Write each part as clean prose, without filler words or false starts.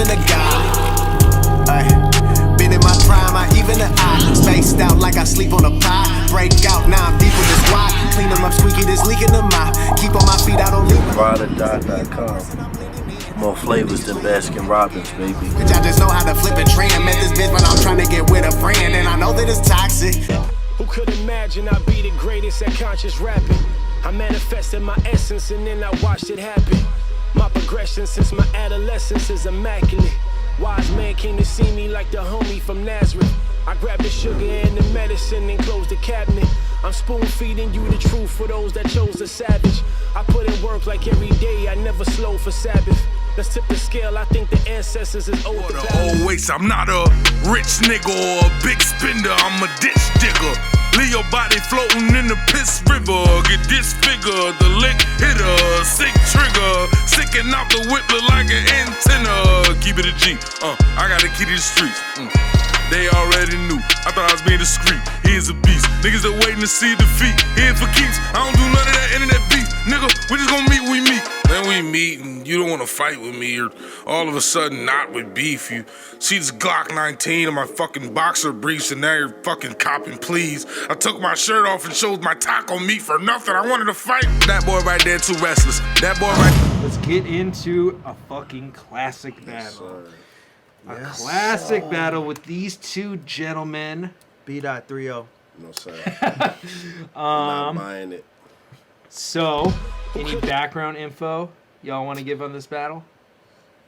a god. Been in my prime, I even the eye. Spaced out like I sleep on a pie. Break out, now I'm deep with this wide. Clean them up squeaky, this leaking the mouth. Keep on my feet, I don't leave. RYD.com. More flavors than Baskin Robbins, baby. Bitch, I just know how to flip a trend. Met this bitch, but I'm trying to get with a friend. And I know that it's toxic. Who could imagine I'd be the greatest at conscious rapping? I manifested my essence and then I watched it happen. My progression since my adolescence is immaculate. Wise man came to see me like the homie from Nazareth. I grabbed the sugar and the medicine and closed the cabinet. I'm spoon feeding you the truth for those that chose the savage. I put in work like every day, I never slow for Sabbath. Let's tip the scale, I think the ancestors is owed the always, I'm not a rich nigga or a big spender, I'm a ditch digger. Leave your body floating in the piss river. Get disfigured, the lick hitter, sick trigger. Sticking out the whip look like an antenna. Keep it a G, I got the key to the streets. They already knew, I thought I was being discreet. He is a beast, niggas are waiting to see defeat. He in for keeps, I don't do none of that internet beef. Nigga, we just gonna meet when we meet. Then we meet and you don't wanna fight with me, or all of a sudden not with beef. You see this Glock 19 in my fucking boxer briefs and now you're fucking copping please. I took my shirt off and showed my taco meat for nothing. I wanted to fight. That boy right there too restless. That boy right. Let's get into a fucking classic battle. A classic battle with these two gentlemen. B.30. No, sir. I'm not buying it. So, any background info y'all want to give on this battle?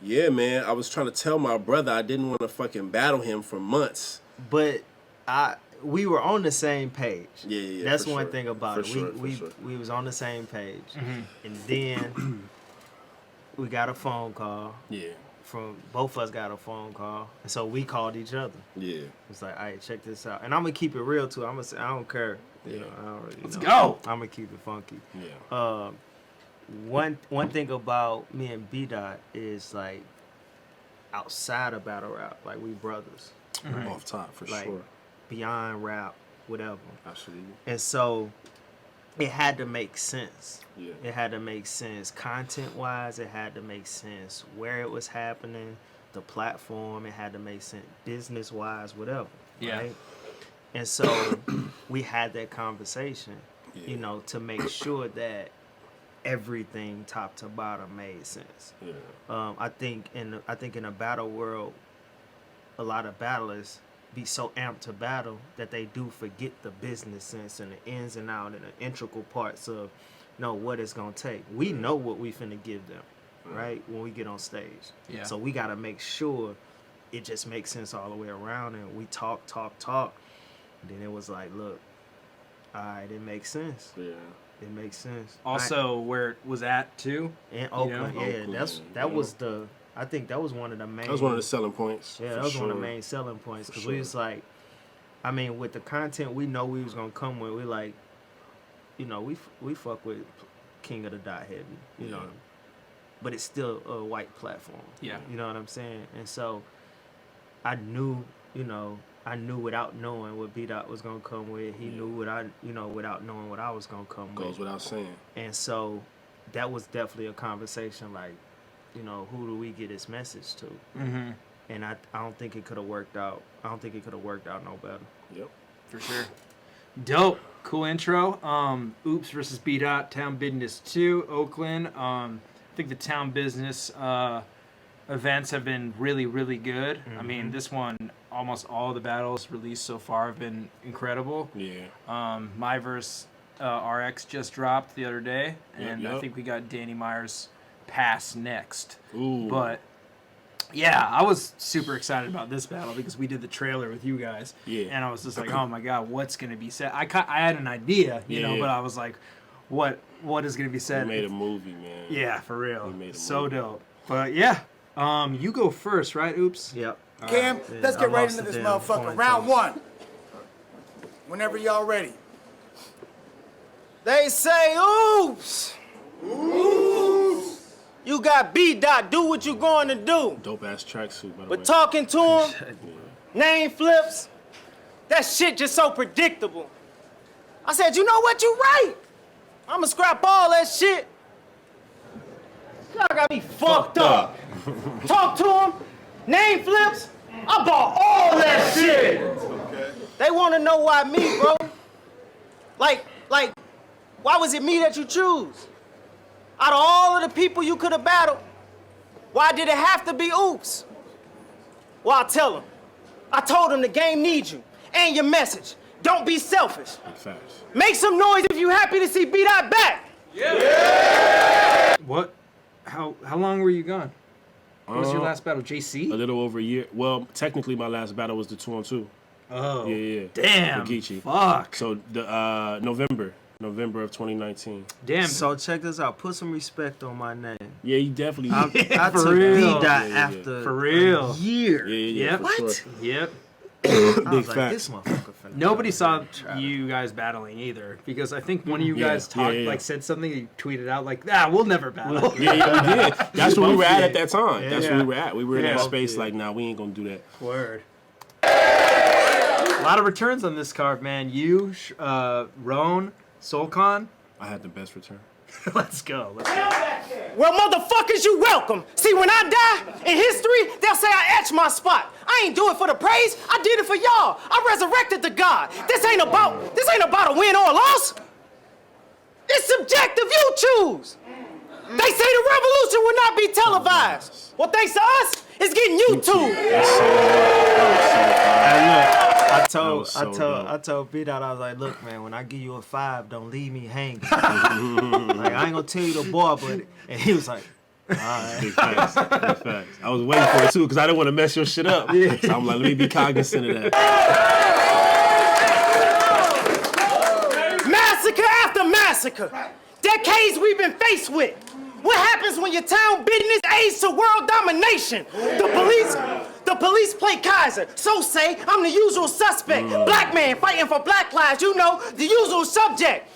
Yeah, man. I was trying to tell my brother I didn't want to fucking battle him for months. But we were on the same page. Yeah. That's one thing about it. Sure. We was on the same page. And then we got a phone call. Yeah. From both of us got a phone call, and so we called each other. Yeah, it's like, all right, check this out, and I'm gonna keep it real too. I'm gonna say I don't care. Yeah, you know, I don't really let's know. go. I'm gonna keep it funky. Yeah. One thing about me and B-Dot is like outside of battle rap, like we brothers. Right? Off top for like, sure. Beyond rap, whatever. Absolutely. And so it had to make sense. Yeah. It had to make sense content-wise. It had to make sense where it was happening, the platform. It had to make sense business-wise, whatever. Yeah. Right? And so we had that conversation, you know, to make sure that everything top to bottom made sense. Yeah. I think in a battle world, a lot of battlers be so amped to battle that they do forget the business sense and the ins and outs and the integral parts of what it's gonna take. We know what we finna give them, right? When we get on stage. Yeah. So we gotta make sure it just makes sense all the way around, and we talk. And then it was like, look, all right, it makes sense. Yeah. It makes sense. Also, where it was at too in Oakland, Oakland, I think that was one of the main. That was one of the selling points. Yeah, that was one of the main selling points because we was like, I mean, with the content we know we was gonna come with, we like, you know, we fuck with King of the Dot heavy, you know, but it's still a white platform. Yeah, you know what I'm saying. And so, I knew without knowing what B-Dot was gonna come with. He knew without knowing what I was gonna come with. Goes without saying. And so, that was definitely a conversation like, you know, who do we get this message to? Mm-hmm. And I don't think it could have worked out. I don't think it could have worked out no better. Yep. For sure. Dope. Cool intro. OOOPS versus B-Dot, Town Business 2, Oakland. I think the Town Business events have been really, really good. Mm-hmm. I mean, this one, almost all the battles released so far have been incredible. Yeah. My verse RX just dropped the other day, and yep. I think we got Danny Myers' Pass next. Ooh. But yeah, I was super excited about this battle because we did the trailer with you guys. Yeah. And I was just like, oh my God, what's going to be said? I had an idea, you know, but I was like, what is going to be said? We made a movie, man. Yeah, for real. We made a so movie. dope. But yeah, you go first, right? Oops. Yep. Cam, let's get right into this motherfucker. Round one. Whenever y'all ready. They say, oops. Oops. You got B-Dot, do what you going to do. Dope ass tracksuit, by the way. But talking to him, name flips, that shit just so predictable. I said, you know what, you right. I'ma scrap all that shit. Y'all got me fucked up. Talk to him, Name flips, I bought all that shit. They want to know why me, bro. Like, why was it me that you choose? Out of all of the people you could have battled, why did it have to be OOOPS? Well, I'll tell them. I told them the game needs you and your message. Don't be selfish. Facts. Make some noise if you happy to see B-Dot back. Yeah. What? How long were you gone? What was your last battle? JC? A little over a year. Well, technically, my last battle was the 2-on-2. Oh. Yeah. Damn. For Geechee. Fuck. So the November of 2019. Damn. So check this out. Put some respect on my name. Yeah, you definitely. I for took real. B-Dot Yeah. after For real. a year. Yeah. Yep. For What? Sure. Yep. I Big was like, facts. this motherfucker finna Nobody try to saw try to- you guys battling either, because I think one of you Yeah, guys talked, yeah. like said something, you tweeted out like, we'll never battle. Yeah, we did. That's where we were at that time. That's Yeah. where we were at. We were in Yeah. that space like, nah, we ain't gonna do that. Word. A lot of returns on this card, man. You, Roan, Solcon. I had the best return. Let's go. Well, motherfuckers, you welcome. See, when I die in history, they'll say I etched my spot. I ain't do it for the praise. I did it for y'all. I resurrected the God. This ain't about a win or a loss. It's subjective. You choose. They say the revolution will not be televised. Well, thanks to us, it's getting YouTube. I told B-Dot, I was like, look, man, when I give you a 5, don't leave me hanging. Like, I ain't gonna tell you the bar, but and he was like, all right. Big facts. Big facts. I was waiting for it too, because I didn't want to mess your shit up. So I'm like, let me be cognizant of that. Massacre after massacre. Decades we've been faced with. What happens when your town business aids to world domination? The police play Kaiser. So say I'm the usual suspect. Black man fighting for black lives, you know, the usual subject.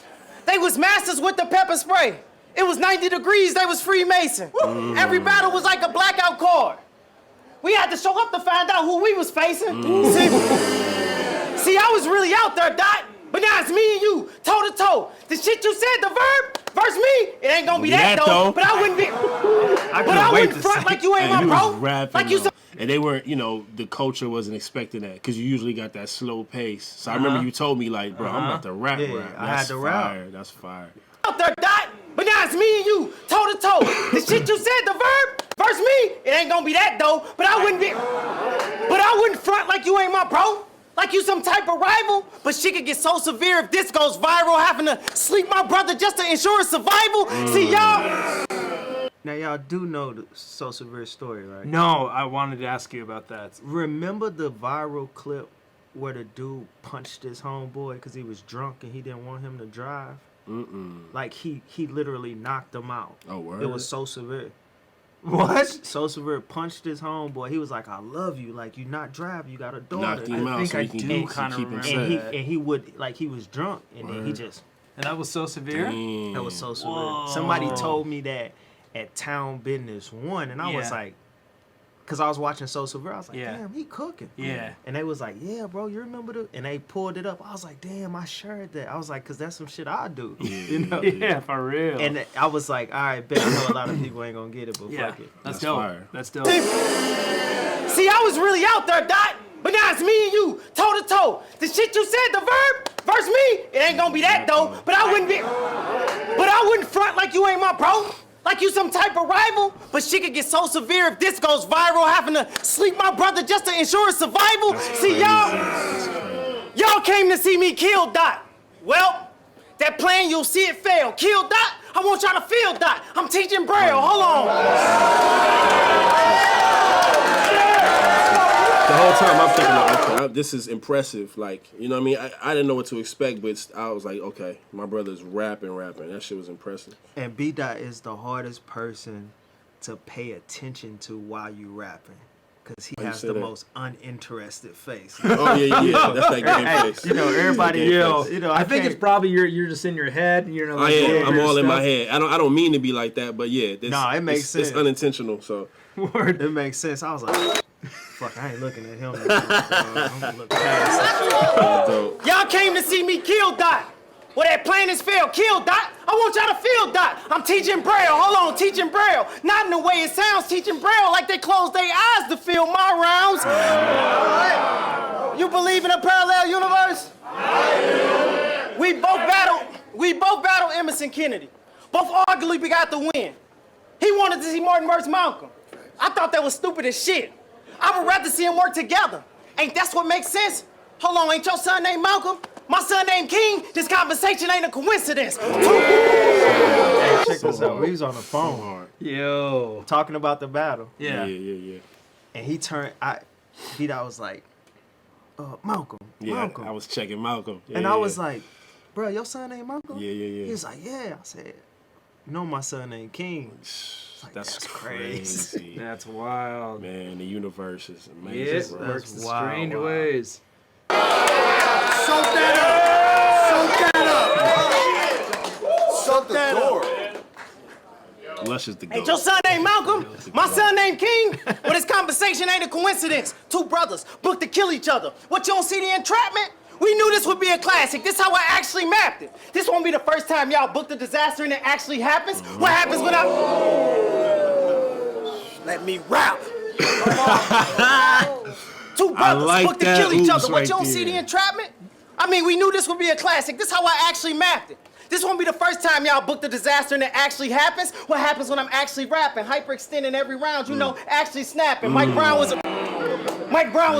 They was masters with the pepper spray. It was 90 degrees, they was Freemason. Every battle was like a blackout card. We had to show up to find out who we was facing. See, I was really out there, Dot. But now it's me and you, toe to toe. The shit you said, the verb, versus me, it ain't gonna be that though. But I wouldn't be. I wouldn't front like you ain't my bro. Like you. And they weren't, the culture wasn't expecting that, because you usually got that slow pace. So I remember you told me, like, bro, I'm about to rap. I had to rap. That's fire. Out there, Dot. But now it's me and you, toe to toe. The shit you said, the verb, versus me, it ain't gonna be that though. But I wouldn't front like you ain't my bro. Like you some type of rival, but shit could get so severe if this goes viral, having to sleep my brother just to ensure his survival. See, y'all. Now, y'all do know the So Severe story, right? No, I wanted to ask you about that. Remember the viral clip where the dude punched his homeboy because he was drunk and he didn't want him to drive? Like, he literally knocked him out. Oh, word? It was So Severe. What? So Severe punched his homeboy. He was like, I love you. Like, you not driving. You got a daughter. Knocked him out so he can keep him safe. And he would, like, he was drunk. And then he just... And that was So Severe? That was So Severe. Whoa. Somebody told me that at Town Business 1. And I was like... Because I was watching So Severe. I was like, damn, he cooking. Yeah. And they was like, yeah, bro, you remember the... And they pulled it up. I was like, damn, I shared that. I was like, because that's some shit I do. You know? Yeah, for real. And I was like, all right, bet I know a lot of people ain't going to get it, but fuck it. That's dope. Fire. That's dope. See, I was really out there, Dot. But now it's me and you, toe to toe. The shit you said, the verb, versus me, it ain't gonna be that though. But I wouldn't front like you ain't my bro. Like you some type of rival. But shit could get so severe if this goes viral, having to sleep my brother just to ensure his survival. See, y'all came to see me kill Dot. Well, that plan, you'll see it fail. Kill Dot, I want y'all to feel Dot. I'm teaching Braille, hold on. The whole time I'm thinking, like, okay, this is impressive. Like, you know what I mean? I didn't know what to expect, but I was like, okay, my brother's rapping. That shit was impressive. And B-Dot is the hardest person to pay attention to while you rapping. Because he has the most uninterested face. Oh, yeah. That's that game face. You know, everybody else. You know, I think it's probably you're just in your head. You know, I am. I'm all in my head. I don't mean to be like that, but yeah. It makes sense. It's unintentional, so. Word. It makes sense. I was like, fuck, I ain't looking at him. I'm gonna look past. Y'all came to see me kill Dot. Well, that plan is failed. Kill Dot. I want y'all to feel that. I'm teaching Braille. Hold on, teaching Braille. Not in the way it sounds, teaching Braille like they close their eyes to feel my rounds. You believe in a parallel universe? We both battled Emerson Kennedy. Both arguably we got the win. He wanted to see Martin versus Malcolm. I thought that was stupid as shit. I would rather see them work together. Ain't that what makes sense? Hold on, ain't your son named Malcolm? My son named King? This conversation ain't a coincidence. Hey, check this out. We was on the phone. Yo. Talking about the battle. Yeah. And he turned, B-Dot was like, Malcolm. I was checking Malcolm. And I was like, bro, your son named Malcolm? Yeah. He was like, yeah. I said, no, my son named King. Like, that's crazy. That's wild. Man, the universe is amazing. Yes, bro. works in strange ways. Soak that up. Lush is the Ain't goat. your son named Malcolm? My son named King? Well, this conversation ain't a coincidence. Two brothers booked to kill each other. What, you don't see the entrapment? We knew this would be a classic. This is how I actually mapped it. This won't be the first time y'all booked a disaster and it actually happens. What happens when Let me rap. Two brothers booked to kill each other. What, you don't see the entrapment? I mean, we knew this would be a classic. This is how I actually mapped it. This won't be the first time y'all booked a disaster and it actually happens. What happens when I'm actually rapping? Hyperextending every round, you know, actually snapping. Mike Brown was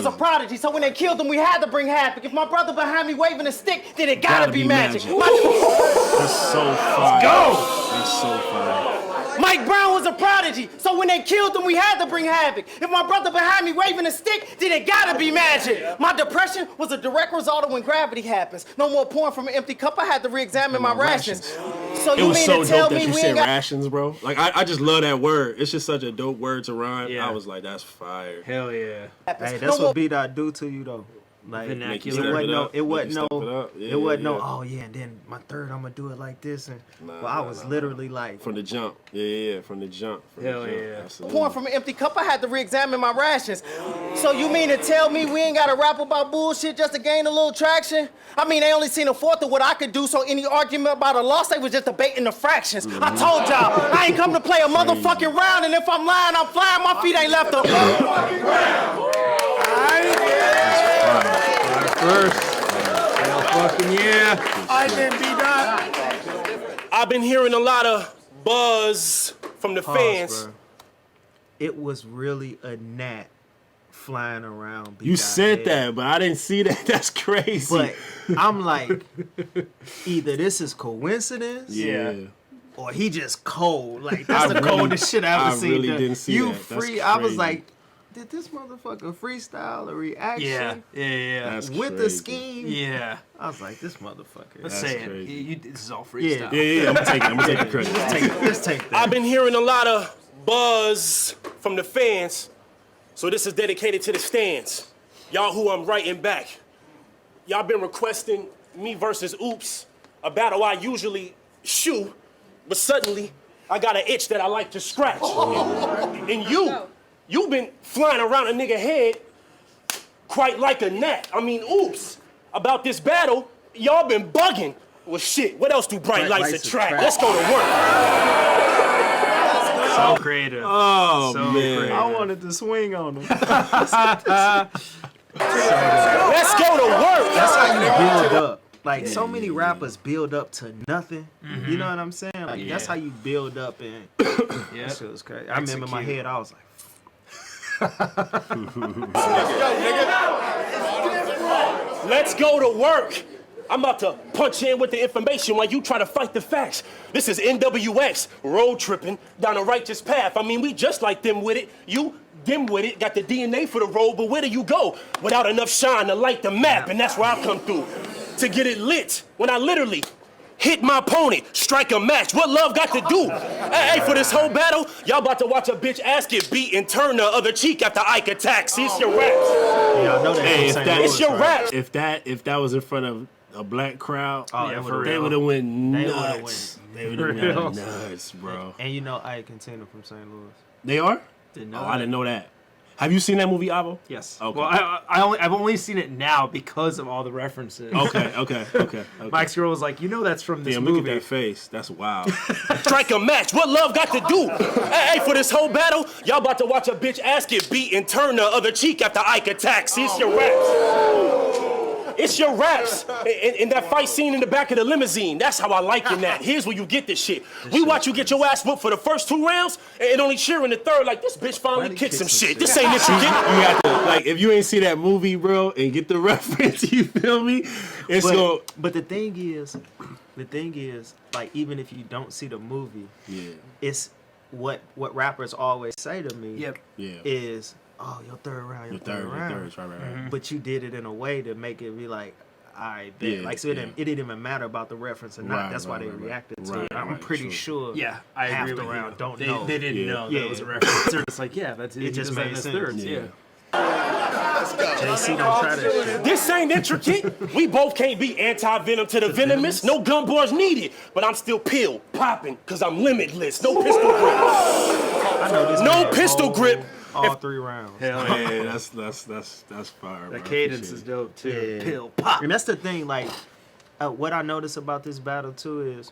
a prodigy, so when they killed him, we had to bring havoc. If my brother behind me waving a stick, then it gotta be magic. That's so fire. Go! That's so fire. Mike Brown was a prodigy, so when they killed him, we had to bring havoc. If my brother behind me waving a stick, then it gotta be magic. My depression was a direct result of when gravity happens. No more pouring from an empty cup, I had to re-examine my rations. So It you was mean so to tell dope that me you we said ain't got... rations, bro. Like, I just love that word. It's just such a dope word to rhyme. Yeah. I was like, that's fire. Hell yeah. Hey, that's what B-Dot do to you, though. Like, Vernacular. it wasn't no, yeah. oh yeah, and then my third, I'm gonna do it like this, and Nah, I was literally like, From the jump. Yeah, from the jump. Hell yeah. Absolutely. Pouring from an empty cup, I had to re-examine my rations. So you mean to tell me we ain't gotta rap about bullshit just to gain a little traction? I mean, they only seen a fourth of what I could do, so any argument about a loss, they was just debating the fractions. I told y'all, I ain't come to play a motherfucking round, and if I'm lying, I'm flying, my feet ain't left up. First. Hell fucking yeah. I didn't be done. I've been hearing a lot of buzz from the fans. bro. It was really a gnat flying around. You said that, but I didn't see that. That's crazy. But I'm like, either this is coincidence, or he just cold. Like, that's the coldest shit I've ever seen. I really didn't see you that. free. That's I was crazy. like, did this motherfucker freestyle a reaction? Yeah. That's with the crazy. scheme? Yeah. I was like, this motherfucker. Let's That's say it. crazy. This is all freestyle. Yeah. I'm gonna take the credit. Let's take that. I've been hearing a lot of buzz from the fans, so this is dedicated to the stands. Y'all who I'm writing back. Y'all been requesting me versus OOOPS, a battle I usually shoo, but suddenly I got an itch that I like to scratch. And you've been flying around a nigga head quite like a gnat. I mean, oops. About this battle, y'all been bugging. Well, shit, what else do bright lights attract? Let's go to work. So creative. Oh, So man. creative. I wanted to swing on him. Let's go to work. That's how you build up. Like, so many rappers build up to nothing. You know what I'm saying? Like, that's how you build up, and Yeah. that shit was crazy. I remember in my head, I was like, Let's go to work. I'm about to punch in with the information while you try to fight the facts. This is NWX, road tripping down a righteous path. I mean, we just like them with it. You, them with it, got the DNA for the road, but where do you go without enough shine to light the map? And that's where I come through, to get it lit. When I literally hit my opponent, strike a match. What love got to do? Hey, for this whole battle, y'all about to watch a bitch ass get beat and turn the other cheek after Ike attacks. See, it's your raps. yeah, I know that. Hey, It's your raps. If that was in front of a black crowd, yeah, for they real. would have went They would've nuts. They would have real. went nuts, bro. And you know, I continue from St. Louis. They are? Didn't Oh, know I didn't know that. Have you seen that movie, Avo? Yes. Okay. Well, I've only seen it now because of all the references. Okay. Mike's girl was like, that's from this movie. Look at that face. That's wild. Strike a match. What love got to do? Hey, for this whole battle, y'all about to watch a bitch ass get beat and turn the other cheek after Ike attacks. It's your raps. It's your raps. In that fight scene in the back of the limousine. That's how I like in that. Here's where you get this shit. We watch you get your ass whooped for the first 2 rounds and only cheer in the third like, this bitch finally kicked some shit. This ain't intricate. You have to, like, if you ain't see that movie, bro, and get the reference, you feel me? But the thing is, like, even if you don't see the movie, it's what rappers always say to me is, oh, your third round, your third round. Right. But you did it in a way to make it be like, all right, bet. Like, so it didn't even matter about the reference or not. That's why they reacted to it. I'm pretty sure. Yeah, I half agree the with round you. don't know. They didn't know that it was a reference. They're just like, that's it. It just made sense. Thirds. JC don't try that shit. This ain't intricate. We both can't be anti-venom to the venomous. No gun bars needed. But I'm still pill popping because I'm limitless. No pistol grip. I know this. No pistol grip. All 3 rounds. Hell yeah, that's fire. The bro. cadence is dope too. Yeah. Pill pop. And that's the thing, like, what I notice about this battle too is,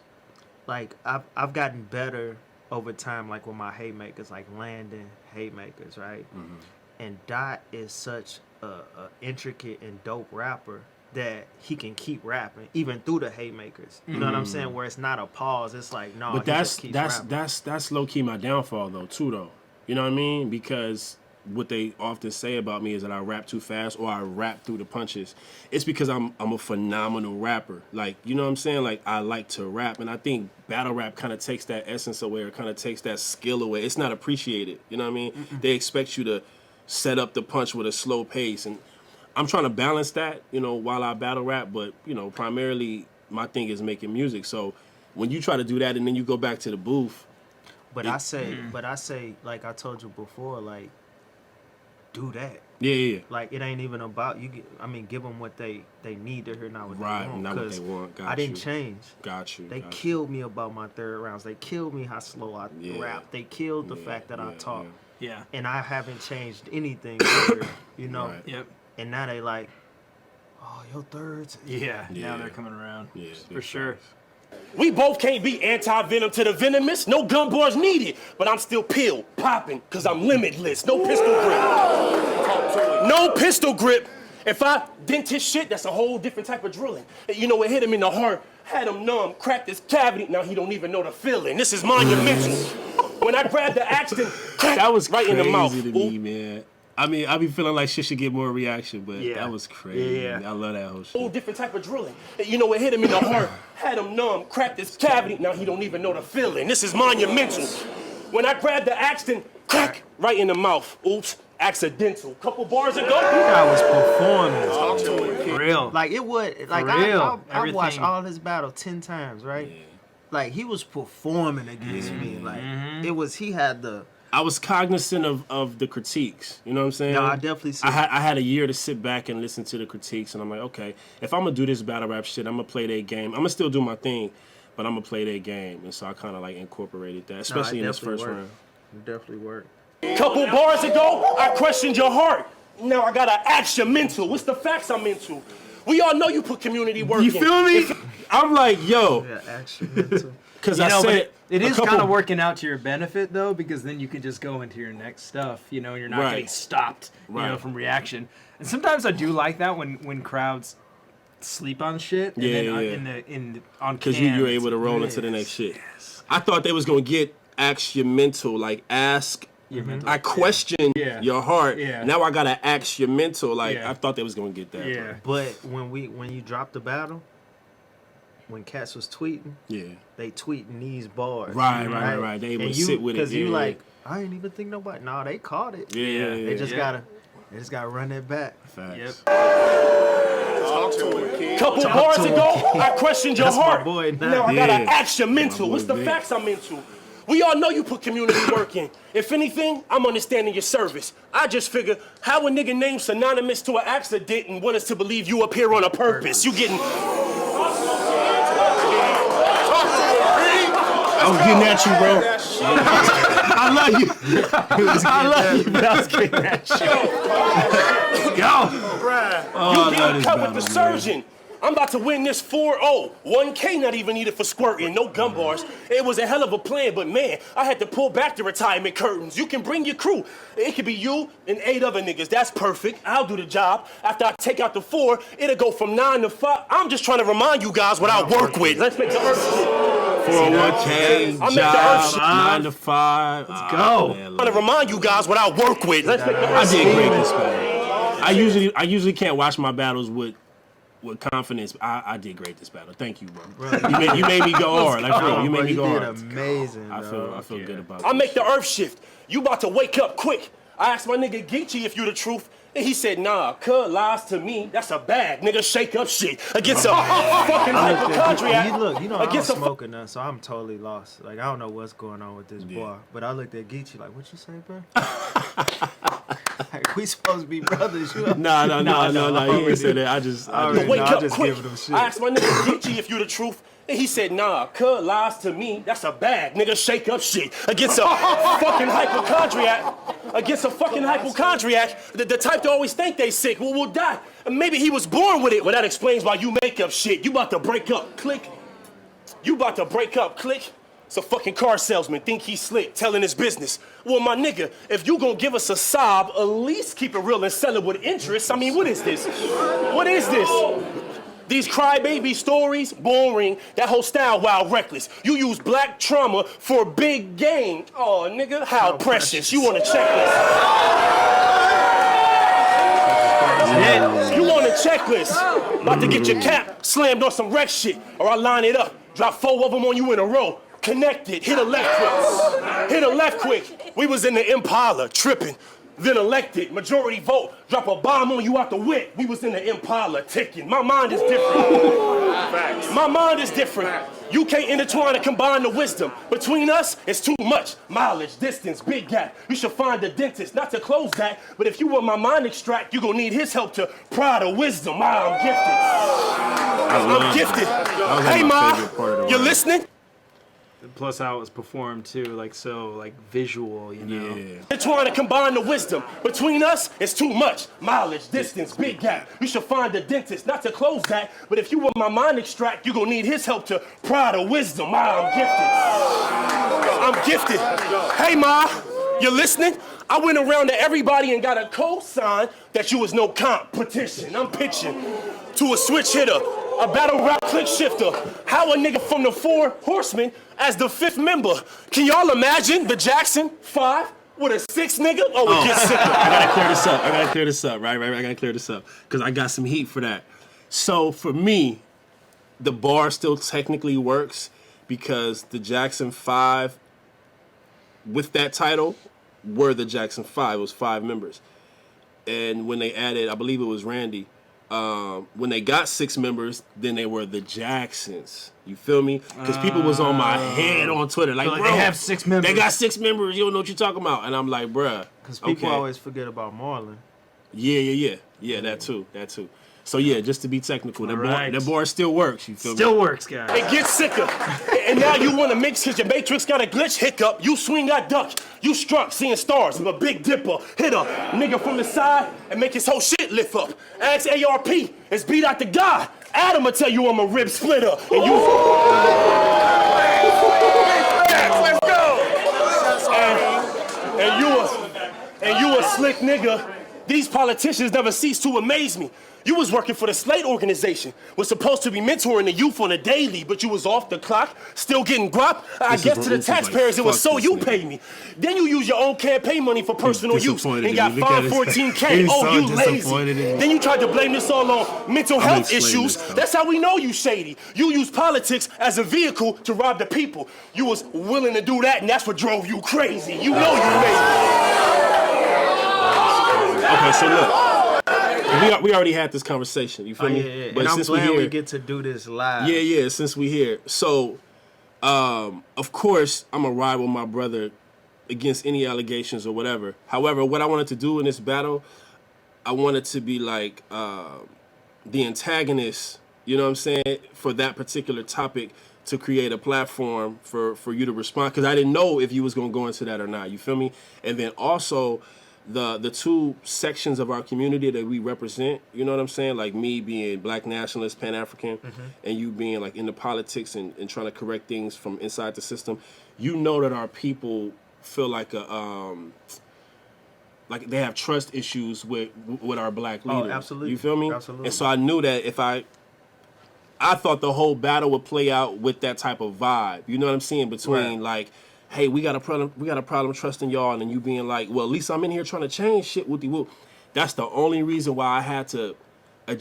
like, I've gotten better over time, like with my haymakers, like landing haymakers, right? Mm-hmm. And Dot is such a intricate and dope rapper that he can keep rapping even through the haymakers. You know what I'm saying? Where it's not a pause. It's like, no, But he just keeps rapping. that's low key my downfall though. You know what I mean? Because what they often say about me is that I rap too fast or I rap through the punches. It's because I'm a phenomenal rapper. Like, you know what I'm saying? Like, I like to rap, and I think battle rap kind of takes that essence away or kind of takes that skill away. It's not appreciated. You know what I mean? They expect you to set up the punch with a slow pace, and I'm trying to balance that, while I battle rap, but, primarily my thing is making music. So when you try to do that and then you go back to the booth, But I say, like I told you before, like, do that. Yeah. Like, it ain't even about you. Give them what they need to hear, not what they want. Not what they want. Got I didn't you. change. Got you. They killed me about my third rounds. They killed me how slow I rap. They killed the fact that I talk. Yeah. And I haven't changed anything either, Right. Yep. And now they like, oh, your thirds. Yeah. Now they're coming around. Yeah, for sure. We both can't be anti-venom to the venomous. No gun bars needed. But I'm still pill popping because I'm limitless. No pistol grip. No pistol grip. If I dent his shit, that's a whole different type of drilling. It hit him in the heart, had him numb, cracked his cavity. Now he don't even know the feeling. This is monumental. When I grabbed the axe, then That was right crazy in the mouth. to me, man. I be feeling like shit should get more reaction, but that was crazy. Yeah. I love that whole shit. Whole different type of drilling. It hit him in the heart, had him numb, cracked his cavity. Now he don't even know the feeling. This is monumental. When I grabbed the axe, then crack right in the mouth. Oops, accidental. Couple bars ago. I was performing. For real. Like, it would, like, real. I watched all his battle 10 times, right? Yeah. Like, he was performing against me. Like, he had the... I was cognizant of the critiques. You know what I'm saying? No, I definitely see. I had a year to sit back and listen to the critiques, and I'm like, okay, if I'm gonna do this battle rap shit, I'm gonna play their game. I'm gonna still do my thing, but I'm gonna play their game. And so I kind of like incorporated that, especially in this first round. It definitely worked. Couple bars ago, I questioned your heart. Now I gotta ask your mental. What's the facts I'm into? We all know you put community work in. You feel me? I'm like, yo, Yeah, actually, mental. because You I know, but said it a is couple- kind of working out to your benefit though, because then you can just go into your next stuff. You're not Right. getting stopped. Right. From reaction. And sometimes I do like that when crowds sleep on shit. And then on because cam, you're able to roll into the next shit. I thought they was gonna get ask your mental, like ask. I questioned your heart. Yeah. Now I gotta ask your mental. Like Yeah. I thought they was gonna get that. Yeah. But when you dropped the battle, when Cats was tweeting, they tweeting these bars. Right. They able to sit with it. Because you like, I ain't even think nobody. No, they caught it. Yeah. They just gotta run it back. Facts. Yep. Couple bars ago, I questioned your That's my heart. boy now. Now I gotta Yeah. ask your mental. My boy What's the Vic. facts I'm into? We all know you put community work in. If anything, I'm understanding your service. I just figure how a nigga named synonymous to an accident and want us to believe you up here on a purpose. You getting... I was getting at you, bro. I love you. I love you, but I was getting that shit. Yo. Oh, You getting cut with the surgeon. I'm about to win this 4-0. 1K not even needed for squirting, no gun bars. It was a hell of a plan, but man, I had to pull back the retirement curtains. You can bring your crew. It could be you and 8 other niggas. That's perfect. I'll do the job. After I take out the 4, it'll go from 9 to 5. I'm just trying to remind you guys what I work with. Let's make the earth shit. 401k, job, 9 to 5. Let's go. I'm trying to remind you guys what I work with. Let's make the earth I did shit. great this battle. I usually can't watch my battles with confidence. I did great this battle. Thank you, bro. You made me go hard. Like, bro, you made me go hard. You did amazing. I feel good about it. I make the earth shift. You about to wake up quick. I asked my nigga Geechee if you the truth, and he said, nah, cuz lies to me. That's a bag, nigga. Shake up shit against a fucking hypochondriac. You know, I'm against a smoking none, so I'm totally lost. Like, I don't know what's going on with this boy. But I looked at Geechee like, what you say, bro? Like, we supposed to be brothers. You know? No. He didn't say that. I just wake up just quick. giving him shit. I asked my nigga Geechee if you the truth, and he said, nah, cuz lies to me. That's a bag, nigga. Shake up shit against a fucking hypochondriac. Against a fucking hypochondriac, the type to always think they sick, will die. And maybe he was born with it. Well, that explains why you make up shit. You about to break up, click. You about to break up, click. It's a fucking car salesman, think he's slick, telling his business. Well, my nigga, if you gonna give us a sob, at least keep it real and sell it with interest. I mean, what is this? What is this? These crybaby stories, boring. That whole style, wild, reckless. You use black trauma for big gain. Oh, nigga, how precious. You want a checklist. You want a checklist. About to get your cap slammed on some wreck shit, or I line it up. Drop 4 of them on you in a row. Connected, hit a left quick. Hit a left quick. We was in the Impala, tripping. Then elected, majority vote, drop a bomb on you out the whip. We was in the Impala, ticking. My mind is different. My mind is different. You can't intertwine and combine the wisdom. Between us, it's too much. Mileage, distance, big gap. You should find a dentist, not to close that, but if you want my mind extract, you gonna need his help to pry the wisdom. I'm gifted. Hey, Ma, you listening? Plus how it was performed too, like so like visual, you know. Yeah. They're trying to combine the wisdom. Between us, it's too much. Mileage, distance, big gap. You should find a dentist, not to close that, but if you want my mind extract, you're gonna need his help to pry the wisdom. I'm gifted. Hey, Ma, you listening? I went around to everybody and got a co-sign that you was no competition. I'm pitching to a switch hitter, a battle rap click shifter. How a nigga from the 4 Horsemen as the 5th member. Can y'all imagine the Jackson 5 with a 6 nigga? Oh, it gets sicker. I gotta clear this up. Right. I gotta clear this up because I got some heat for that. So for me, the bar still technically works because the Jackson 5 with that title were the Jackson 5. It was 5 members. And when they added, I believe it was Randy, when they got 6 members, then they were the Jacksons. You feel me? Because people was on my head on Twitter. Like, bro, they have 6 members. They got 6 members. You don't know what you're talking about. And I'm like, bruh. Because people always forget about Marlon. Yeah, that too. So yeah, just to be technical, that bar still works. You feel me? Still works, guys. It gets sicker. And now you want to mix because your matrix got a glitch hiccup. You swing, I duck. You struck, seeing stars with a big dipper. Hit a nigga from the side and make his whole shit lift up. Ask ARP, it's beat out the guy. Adam will tell you I'm a rib splitter. And you... Let's go. And you a slick nigga. These politicians never cease to amaze me. You was working for the Slate organization, was supposed to be mentoring the youth on a daily, but you was off the clock, still getting guap. I guess to the taxpayers it was so you pay me. Then you use your own campaign money for personal use and got fined $14K. Oh, you lazy. Then you tried to blame this all on mental health issues. That's how we know you shady. You use politics as a vehicle to rob the people. You was willing to do that, and that's what drove you crazy. You know you lazy. Okay, so look. We already had this conversation. You feel me? Yeah. But and I'm since glad we get to do this live. Yeah. Since we here, so of course I'm gonna ride with my brother against any allegations or whatever. However, what I wanted to do in this battle, I wanted to be like the antagonist. You know what I'm saying? For that particular topic, to create a platform for you to respond, because I didn't know if you was gonna go into that or not. You feel me? And then also the two sections of our community that we represent, you know what I'm saying? Like me being Black nationalist, Pan-African, and you being like into politics and trying to correct things from inside the system. You know that our people feel like like they have trust issues with our Black leaders. Oh, absolutely. You feel me? Absolutely. And so I knew that if I thought the whole battle would play out with that type of vibe. You know what I'm saying? Between like, hey, we got a problem trusting y'all, and you being like, well, at least I'm in here trying to change shit. Whoopty whoop. That's the only reason why I had to.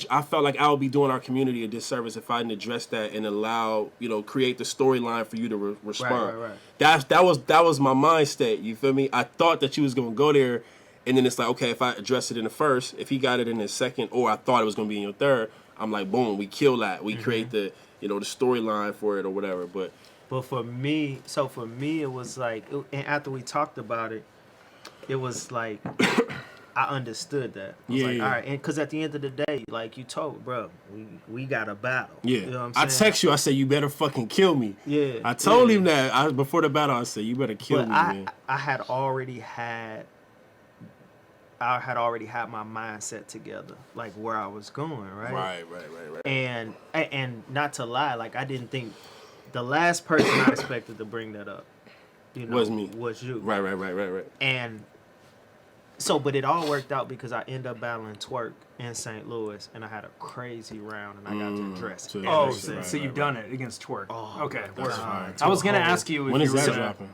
I felt like I would be doing our community a disservice if I didn't address that and allow, create the storyline for you to respond. Right. That was my mind state. You feel me? I thought that you was gonna go there, and then it's like, okay, if I address it in the first, if he got it in his second, or I thought it was gonna be in your third, I'm like, boom, we kill that. We create the the storyline for it or whatever. But for me, it was like, and after we talked about it, it was like, I understood that. I was like, all right, and because at the end of the day, like you told, bro, we got a battle. Yeah, you know what I'm I saying? text you. I said, you better fucking kill me. Yeah, I told him that before the battle. I said, you better kill me, man. I had already had my mindset together, like where I was going, right? Right. And not to lie, like I didn't think the last person I expected to bring that up, was me. Was you. Right. And so, but it all worked out because I ended up battling Twerk in St. Louis, and I had a crazy round, and I got to address it. Oh, so you've done it against Twerk. Oh, okay. that's I was gonna ask you if when you is were that gonna. dropping?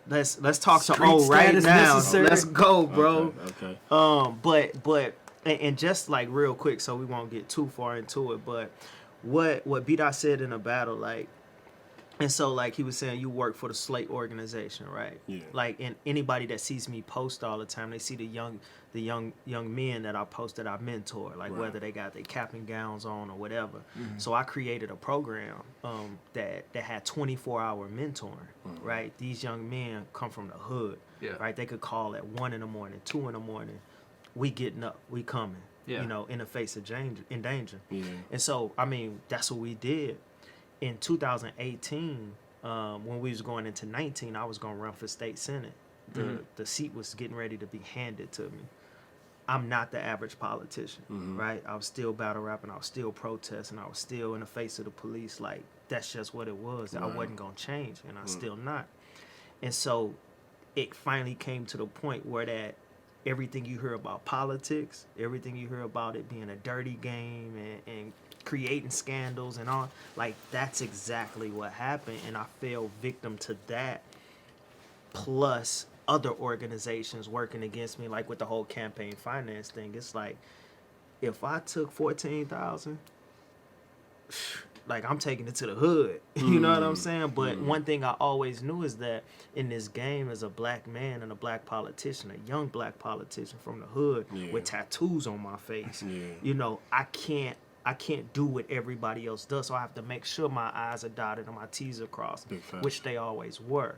Let's talk to Street O right status now. necessary? Let's go, bro. Okay. But and just like real quick, so we won't get too far into it. But what B-Dot said in a battle, like, and so like he was saying, you work for the Slate organization, right? Yeah. Like, and anybody that sees me post all the time, they see the young men that I post that I mentor, like whether they got their cap and gowns on or whatever. So I created a program that had 24-hour mentoring, right? These young men come from the hood, right? They could call at 1 a.m, 2 a.m. We getting up, we coming, in the face of danger. Yeah. And so, I mean, that's what we did. In 2018, when we was going into 19, I was going to run for state senate. The seat was getting ready to be handed to me. I'm not the average politician, right? I was still battle rapping. I was still protesting. I was still in the face of the police. Like, that's just what it was. I wasn't going to change, and I'm still not. And so it finally came to the point where that everything you hear about politics, everything you hear about it being a dirty game and creating scandals and all, like, that's exactly what happened. And I fell victim to that, plus other organizations working against me, like with the whole campaign finance thing. It's like, if I took 14,000, like, I'm taking it to the hood. You know what I'm saying? But one thing I always knew is that in this game, as a black man and a black politician, a young black politician from the hood with tattoos on my face, I can't do what everybody else does. So I have to make sure my I's are dotted and my T's are crossed, which they always were.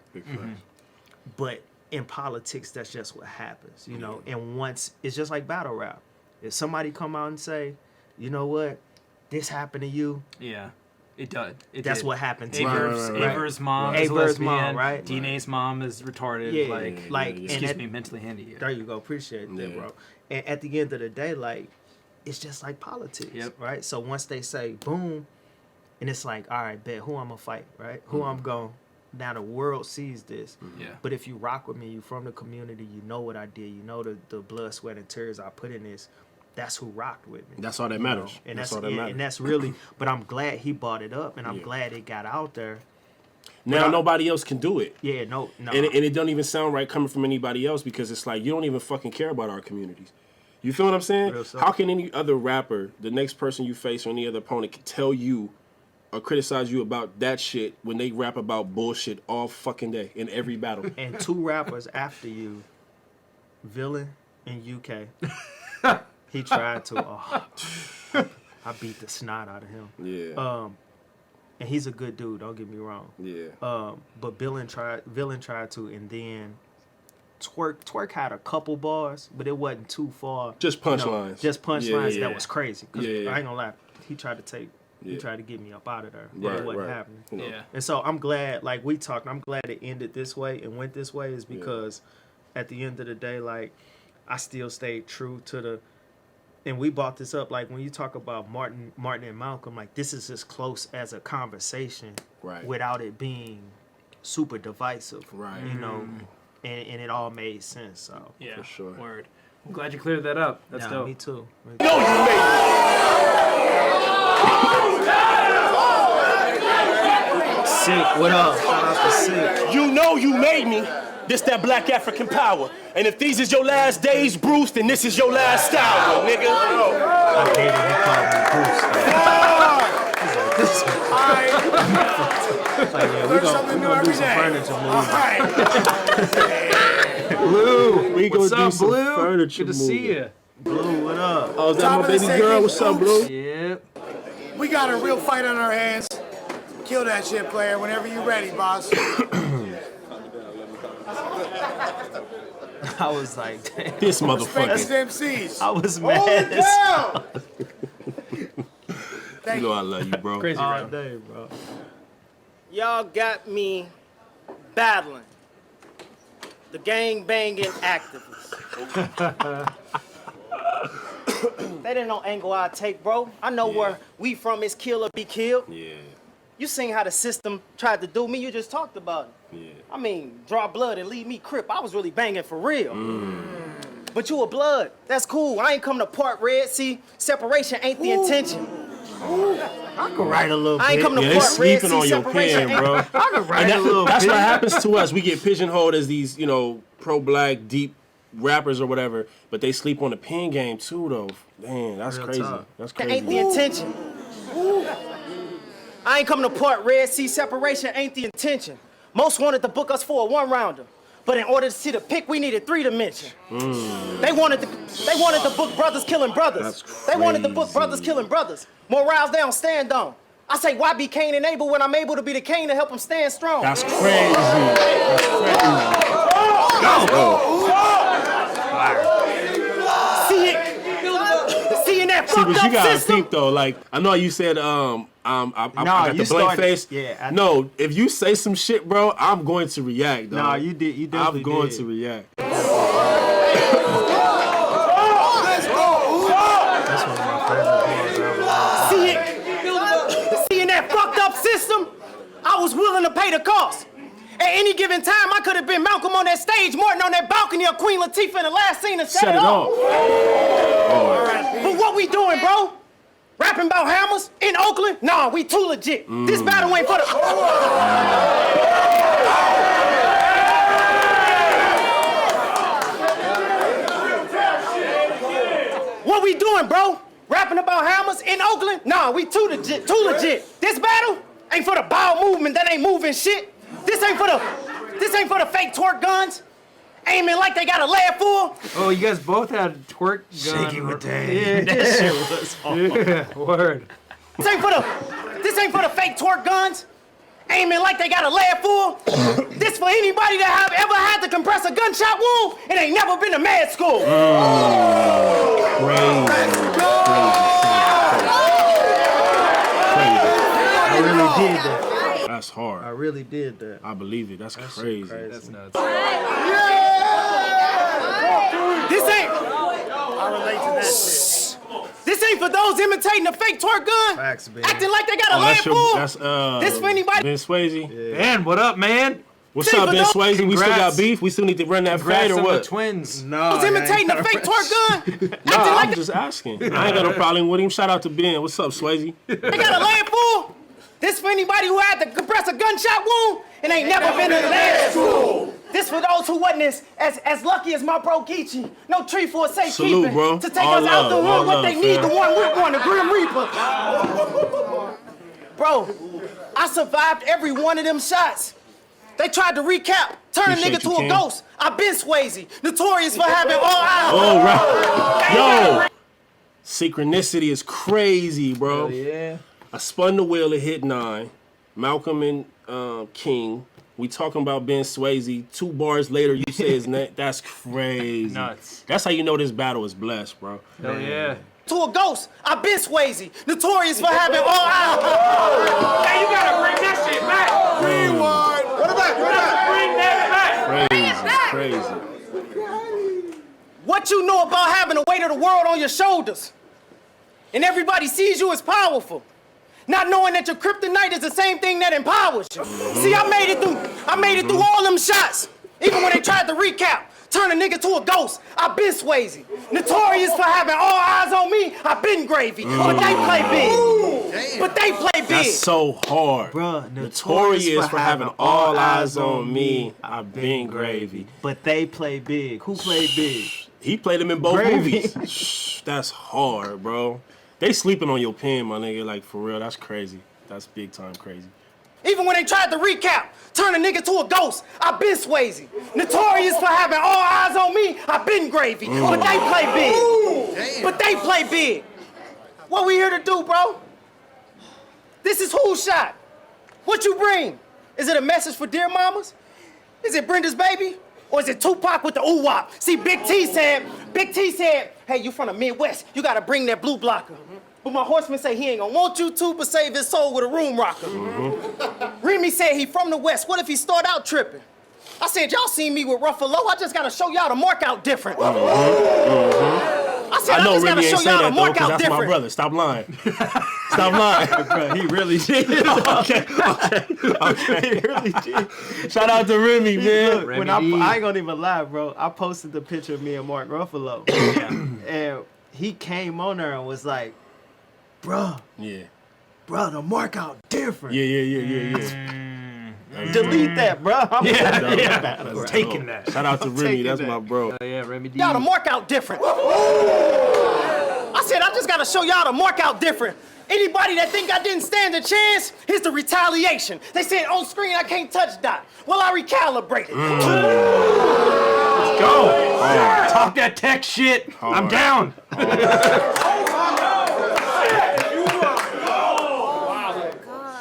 But in politics, that's just what happens, you know? And once, it's just like battle rap. If somebody come out and say, you know what, this happened to you. Yeah, it does. That's what happened to Aver's mom is Aver's lesbian. mom, right? Dina's mom is retarded. Excuse me, mentally handicapped. There you go. Appreciate that, bro. And at the end of the day, like, it's just like politics, right? So once they say boom, and it's like, all right, bet, who I'm gonna fight, right? Who I'm going. Now the world sees this. But if you rock with me, you from the community, you know what I did, you know the blood, sweat, and tears I put in this. That's who rocked with me. That's all that matters. And that's all that matters. And that's really. But I'm glad he brought it up, and I'm glad it got out there. Now nobody else can do it. Yeah, no. And it don't even sound right coming from anybody else, because it's like, you don't even fucking care about our communities. You feel what I'm saying? How can any other rapper, the next person you face or any other opponent, can tell you or criticize you about that shit when they rap about bullshit all fucking day in every battle? And two rappers after you, Villain and UK. He tried to. I beat the snot out of him. Yeah. And he's a good dude. Don't get me wrong. Yeah. But Villain tried to, and then Twerk had a couple bars, but it wasn't too far. Just punchlines. Just punchlines. That was crazy. 'Cause Yeah. I ain't gonna lie. He tried to take He tried to get me up out of there. Right, It wasn't right. happening. Yeah. And so I'm glad, like we talked, I'm glad it ended this way and went this way is because at the end of the day, like I still stayed true to the, and we brought this up, like when you talk about Martin and Malcolm, like this is as close as a conversation without it being super divisive. Right. You know, and it all made sense. So Yeah, For sure. Word. I'm glad you cleared that up. That's yeah, dope. me too. Sick, what up? Shout out to Sick. You know you made me. This that black African power. And if these is your last days, Bruce, then this is your last hour, nigga. I hated he called me Bruce. Like, yeah, we gonna do some furniture moves. Blue, we What's gonna do up, some Blue? furniture Good to see moving. you. Blue, what up? Oh, is that Top my of the baby second, girl? What's up, Blue? Yep. We got a real fight on our hands. Kill that shit, player, whenever you're ready, boss. I was like, damn. This Respect motherfucker. the MCs. I was Hold mad it as down! You know I love you, bro. Crazy, all bro. day, bro. Y'all got me battling the gang banging activists. That ain't no angle I take, bro. I know where we from is kill or be killed. Yeah, You seen how the system tried to do me, you just talked about it. yeah. I mean, draw blood and leave me crip. I was really banging for real. But you a blood. That's cool. I ain't come to part red. See, separation ain't the intention. I can write a little I ain't bit. come to Yeah, they part red. sleeping See, on your separation pen, bro. I can write And a little that's bit. what happens to us. We get pigeonholed as these, you know, pro-black, deep rappers or whatever, but they sleep on the pen game too, though. Man, that's Real crazy. talk. That's That crazy. ain't the intention. I ain't coming to part red. See, separation ain't the intention. Most wanted to book us for a one-rounder. But in order to see the pick, we needed 3 dimension. They wanted to book brothers killing brothers. That's They wanted to book crazy. brothers killing brothers. Morals they don't stand on. I say, why be Cain and Abel when I'm able to be the Cain to help them stand strong? That's crazy. That's Seeing that See, fucked but you up gotta system. think though. Like I know you said, I got you the blank started- face. yeah, No, if you say some shit, bro, I'm going to react. Dog. Nah, you did. You definitely I'm going did. to react. Let's go. That's one of my favorite bars ever. Seeing that fucked up system, I was willing to pay the cost. At any given time, I could have been Malcolm on that stage, Martin on that balcony, or Queen Latifah in the last scene and set it off. But what we doing, bro? Rapping about hammers in Oakland? Nah, we too legit. This battle ain't for the... What we doing, bro? Rapping about hammers in Oakland? Nah, we too legit, too legit. This battle ain't for the bowel movement that ain't moving shit. This ain't for the fake twerk guns. Aiming like they got a lead full. Oh, you guys both had twerk gun. Shaky with that. Yeah. That shit was hard. Yeah, word. This ain't for the fake twerk guns. Aiming like they got a lead full. This for anybody that have ever had to compress a gunshot wound and ain't never been to med school. I really did that. That's hard. I really did that. I believe it. That's crazy. That's nuts. This ain't. I relate to that shit. This ain't for those imitating the fake twerk gun. Facts, baby. Acting like they got a Oh, lead full. that's This for anybody. Ben Swayze. Man, what up, man? What's Say up, for Ben those- Swayze? We still got Congrats. beef. We still need to run that fade Congrats or on the what? twins. No, Was imitating the fake twerk gun. Nah, Acting like I'm just asking. I ain't got no problem with him. Shout out to Ben. What's up, Swayze? they got a lead full. This for anybody who had to compress a gunshot wound and ain't never been to med school. This for those who wasn't as lucky as my bro Geechee. No tree for a safekeeping. Salute, bro. To take All us out the love, all hood, what love, they need, fam. the one with one, the Grim Reaper. Bro, I survived every one of them shots. They tried to recap, turn a Appreciate nigga to you, a King. ghost. I been Swayze, notorious for having all eyes. Oh, right. Yo. Synchronicity is crazy, bro. Yeah. I spun the wheel, it hit 9. Malcolm and King. We talking about Ben Swayze. 2 bars later, you say his name. That's crazy. Nuts. That's how you know this battle is blessed, bro. Hell yeah. to a ghost. I've been Swayze, notorious for having all eyes. Hey, you gotta bring that shit back. Rewind. What about? Bring that back. Crazy. What you know about having the weight of the world on your shoulders? And everybody sees you as powerful. Not knowing that your kryptonite is the same thing that empowers you. See, I made it through all them shots. Even when they tried to recap, turn a nigga to a ghost, I've been Swayze. Notorious for having all eyes on me, I've been gravy. But they play big. That's so hard. Bruh, Notorious for having all eyes on me, I've been gravy. But they play big. Who played big? He played them in both Gravy. movies. That's hard, bro. They sleeping on your pen, my nigga. Like, for real, that's crazy. That's big time crazy. Even when they tried to recap, turn a nigga to a ghost, I've been Swayze. Notorious for having all eyes on me, I've been gravy. But they play big. What we here to do, bro? This is Who Shot. What you bring? Is it a message for dear mamas? Is it Brenda's baby? Or is it Tupac with the OOOPS? See, Big T said, hey, you from the Midwest, you gotta bring that blue blocker. But my horseman say he ain't gonna want you to, but save his soul with a room rocker. Remy said he from the West, what if he start out tripping? I said, y'all seen me with Ruffalo, I just gotta show y'all to mark out different. I said, I know just gotta Remy show ain't say y'all to that though, mark because out that's my different. brother. Stop lying. Stop lying. Bro, he really did. Okay. He really did. Shout out to Remy, man. Look, when I ain't gonna even lie, bro. I posted the picture of me and Mark Ruffalo. And he came on there and was like, bruh, Yeah. the mark out different. Yeah. Delete that, bro. I'm That's Taking dope. that. Shout out to Remy. That's my bro. Yeah, Remy D. Y'all to mark out different. I said, I just gotta show y'all to mark out different. Anybody that think I didn't stand a chance, here's the retaliation. They said on screen I can't touch dot. Well, I recalibrated. Go. Talk that tech shit. I'm down.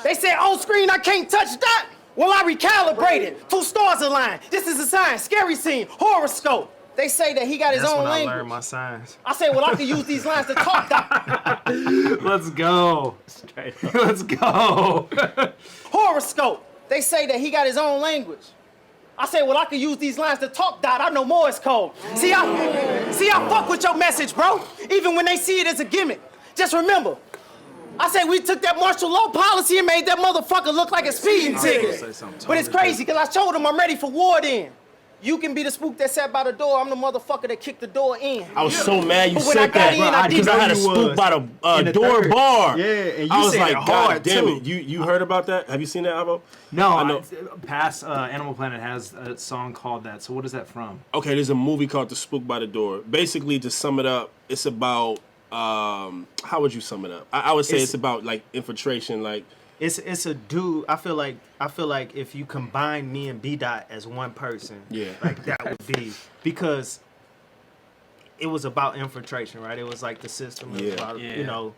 They said on screen I can't touch dot. Well, I recalibrated. 2 stars aligned. This is a sign. Scary scene. Horoscope. They say that he got his That's own when I language. learned my signs. I said, well, I can use these lines to talk dot. Let's go. Let's go. Horoscope. They say that he got his own language. I say, well, I can use these lines to talk dot. I know Morse code. See, I fuck with your message, bro. Even when they see it as a gimmick. Just remember, I say we took that martial law policy and made that motherfucker look like a speeding ticket. But it's crazy, because I told him I'm ready for war then. You can be the spook that sat by the door. I'm the motherfucker that kicked the door in. I was so mad you But when said I got in, I that didn't because I had a know you spook was. by the door third. bar. Yeah, and you I was said like, it hard, God damn too. it! You heard about that? Have you seen that, Avo? No, I know. past Animal Planet has a song called that. So what is that from? Okay, there's a movie called The Spook by the Door. Basically, to sum it up, it's about how would you sum it up? I would say it's about like infiltration, like. It's a dude. I feel like if you combine me and B Dot as one person, Yeah. like that would be, because it was about infiltration, right? It was like the system, it was about, you know,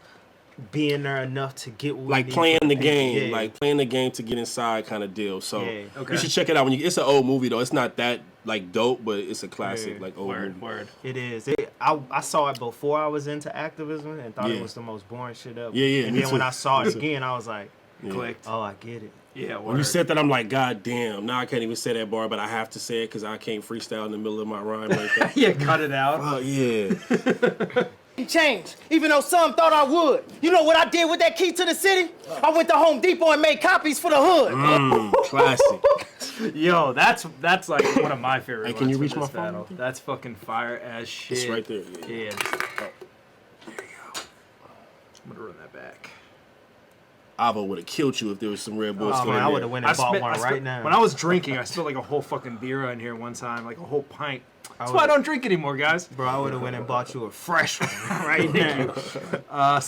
being there enough to get what we Like need playing for the people. game, Yeah. like playing the game to get inside kind of deal. So Yeah. Okay. you should check it out. It's an old movie though. It's not that like dope, but it's a classic, Yeah. like old movie. Word. It is. I saw it before I was into activism and thought Yeah. it was the most boring shit ever. Yeah, And me then when too. I saw Me it too. again, I was like, Clicked. oh, I get it. Yeah, When you word. said that, I'm like, God damn. Now I can't even say that bar, but I have to say it because I can't freestyle in the middle of my rhyme like that. Yeah, cut it out. Oh yeah. Change, even though some thought I would. You know what I did with that key to the city? I went to Home Depot and made copies for the hood. Classic. Yo, that's like one of my favorite Hey, can ones you for reach this my phone? battle. That's fucking fire as shit. It's right there. Yeah. Yeah. I'm gonna run that back. Avo would have killed you if there was some Red Bulls Oh, still man, in I there. would have went and bought one right now. When I was drinking, I spilled like a whole fucking beer in here one time, like a whole pint. That's why I would've- don't drink anymore, guys. Bro, I would have went and bought you a fresh one right now.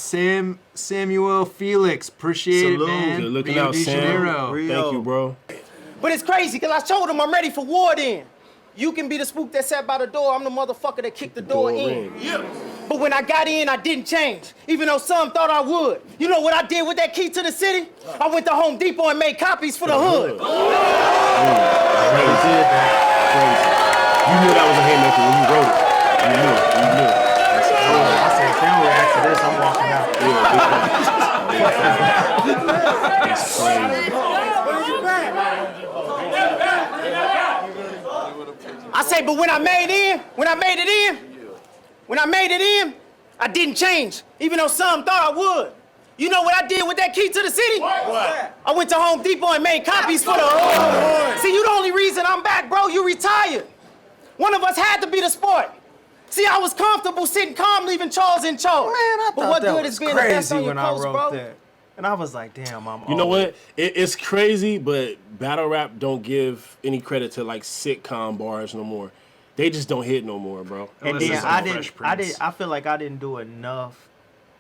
Samuel Felix, appreciate Salute. it, man. Good looking Rio out, de Sam. Janeiro. Rio. Thank you, bro. But it's crazy, because I told him I'm ready for war then. You can be the spook that sat by the door. I'm the motherfucker that kicked the door in. ring. But when I got in, I didn't change, even though some thought I would. You know what I did with that key to the city? I went to Home Depot and made copies for the hood. Crazy. You knew that was a haymaker when you wrote it. You knew. I said, if they don't react to Hey, but when I made it in, I didn't change, even though some thought I would. You know what I did with that key to the city? What? I went to Home Depot and made copies for the See, you the only reason I'm back, bro. You retired. One of us had to be the sport. See, I was comfortable sitting calm, leaving Charles in charge. Man, I but thought what that good was is being the best on crazy your when I coast, wrote bro? that. And I was like, damn, I'm You know what? It's crazy, but battle rap don't give any credit to like sitcom bars no more. They just don't hit no more, bro. And then I feel like I didn't do enough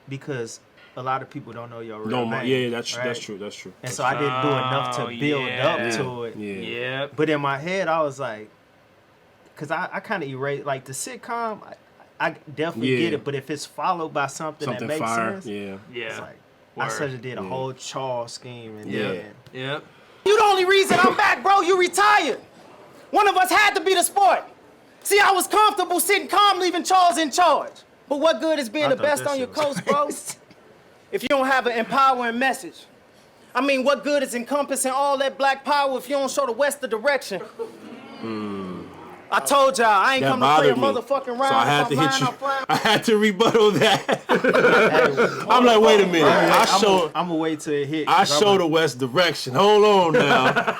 because a lot of people don't know your real name. Yeah, that's right? true. That's true. And so I didn't do enough to build up to it. Yeah. But in my head, I was like, because I kind of erased, like the sitcom, I definitely get it. But if it's followed by something that makes sense, it's like, I should have did a whole Charles scheme. And then, Yep. You the only reason I'm back, bro. You retired. One of us had to be the sport. See, I was comfortable sitting calm, leaving Charles in charge. But what good is being the best on your coast, bro? If you don't have an empowering message. I mean, what good is encompassing all that black power if you don't show the West the direction? I told y'all, I ain't come to play a motherfucking round. So I had to hit you. I had to rebuttal that. I'm like, wait a minute. I'm gonna wait till it hits. I show the West direction. Hold on now.